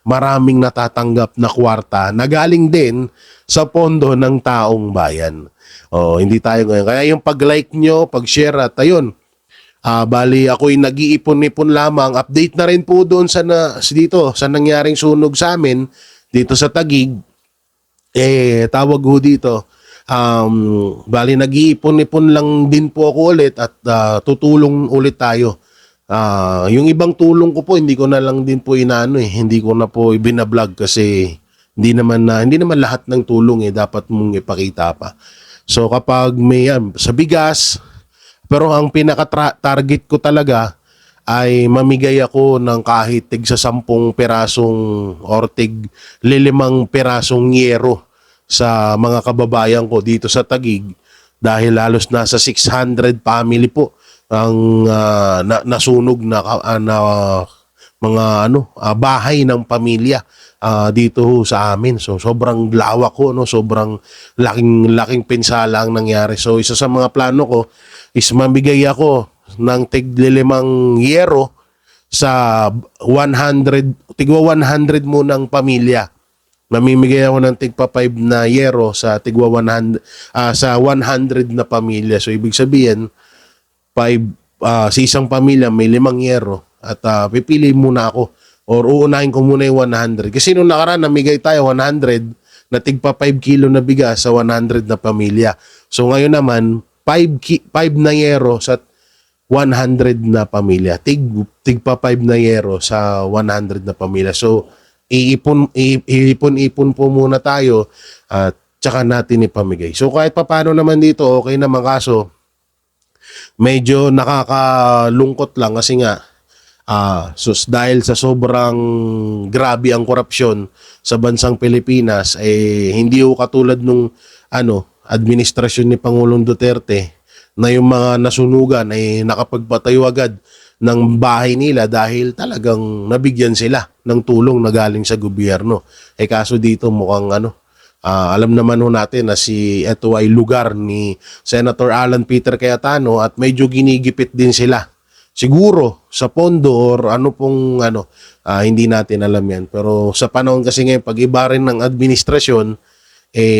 maraming natatanggap na kwarta na galing din sa pondo ng taong bayan. Hindi tayo ngayon. Kaya yung pag-like nyo, pag-share at ayun, bali ako'y nag-iipon-ipon lamang. Update na rin po doon dito sa nangyaring sunog sa amin dito sa Taguig. tawag ho dito, bali nag-iipon-ipon lang din po ako ulit at tutulong ulit tayo. Yung ibang tulong ko po hindi ko na lang din po inaano hindi ko na po ibinablog kasi hindi naman lahat ng tulong dapat mong ipakita pa. So kapag may sa bigas, pero ang pinaka-target ko talaga ay mamigay ako ng kahit tig sa 10 pirasong or tig 5 pirasong yero sa mga kababayan ko dito sa Taguig dahil halos nasa 600 family po ang nasunog na mga bahay ng pamilya dito sa amin. So sobrang lawak ko, sobrang laking pinsala ang nangyari. So isa sa mga plano ko is mamigay ako ng tig-5 yero sa 100 munang pamilya. Mamimigay ako ng tigpa 5 na yero sa tigwa 100 sa 100 na pamilya. So ibig sabihin 5 sa isang pamilya may 5 yero at pipili muna ako or uunahin ko muna yung 100. Kasi nung nakaraan namigay tayo 100 na tigpa 5 kilo na bigas sa 100 na pamilya. So ngayon naman 5 na yero sa 100 na pamilya. Tigpa 5 na yero sa 100 na pamilya. So iipon po muna tayo at tsaka natin ipamigay. So kahit papaano naman dito okay naman, kaso medyo nakakalungkot lang kasi nga dahil sa sobrang grabe ang korupsyon sa bansang Pilipinas hindi ho katulad nung administrasyon ni Pangulong Duterte na yung mga nasunugan ay nakapagpatayo agad ng bahay nila dahil talagang nabigyan sila ng tulong na galing sa gobyerno. Kaso dito mukhang alam naman ho natin na ito ay lugar ni Senator Alan Peter Cayetano at medyo ginigipit din sila. Siguro sa pondo or hindi natin alam yan. Pero sa panahon kasi ngayon, pag iba rin ng administrasyon,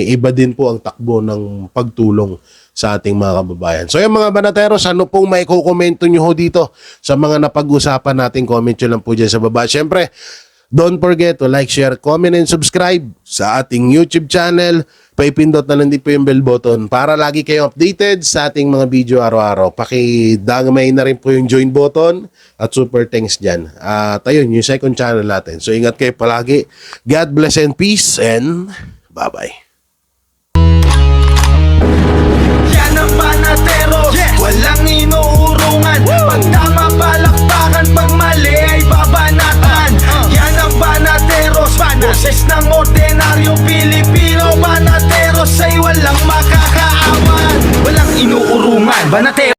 iba din po ang takbo ng pagtulong sa ating mga kababayan. So yung mga banateros, ano pong may kukomento nyo ho dito sa mga napag-usapan natin? Comment nyo lang po dyan sa baba. Siyempre, don't forget to like, share, comment, and subscribe sa ating YouTube channel. Paipindot na lang din po yung bell button para lagi kayong updated sa ating mga video araw-araw. Pakidagmay na rin po yung join button at super thanks dyan. At ayun, yung second channel natin. So ingat kayo palagi. God bless and peace and bye-bye. Yan ang Banatero, walang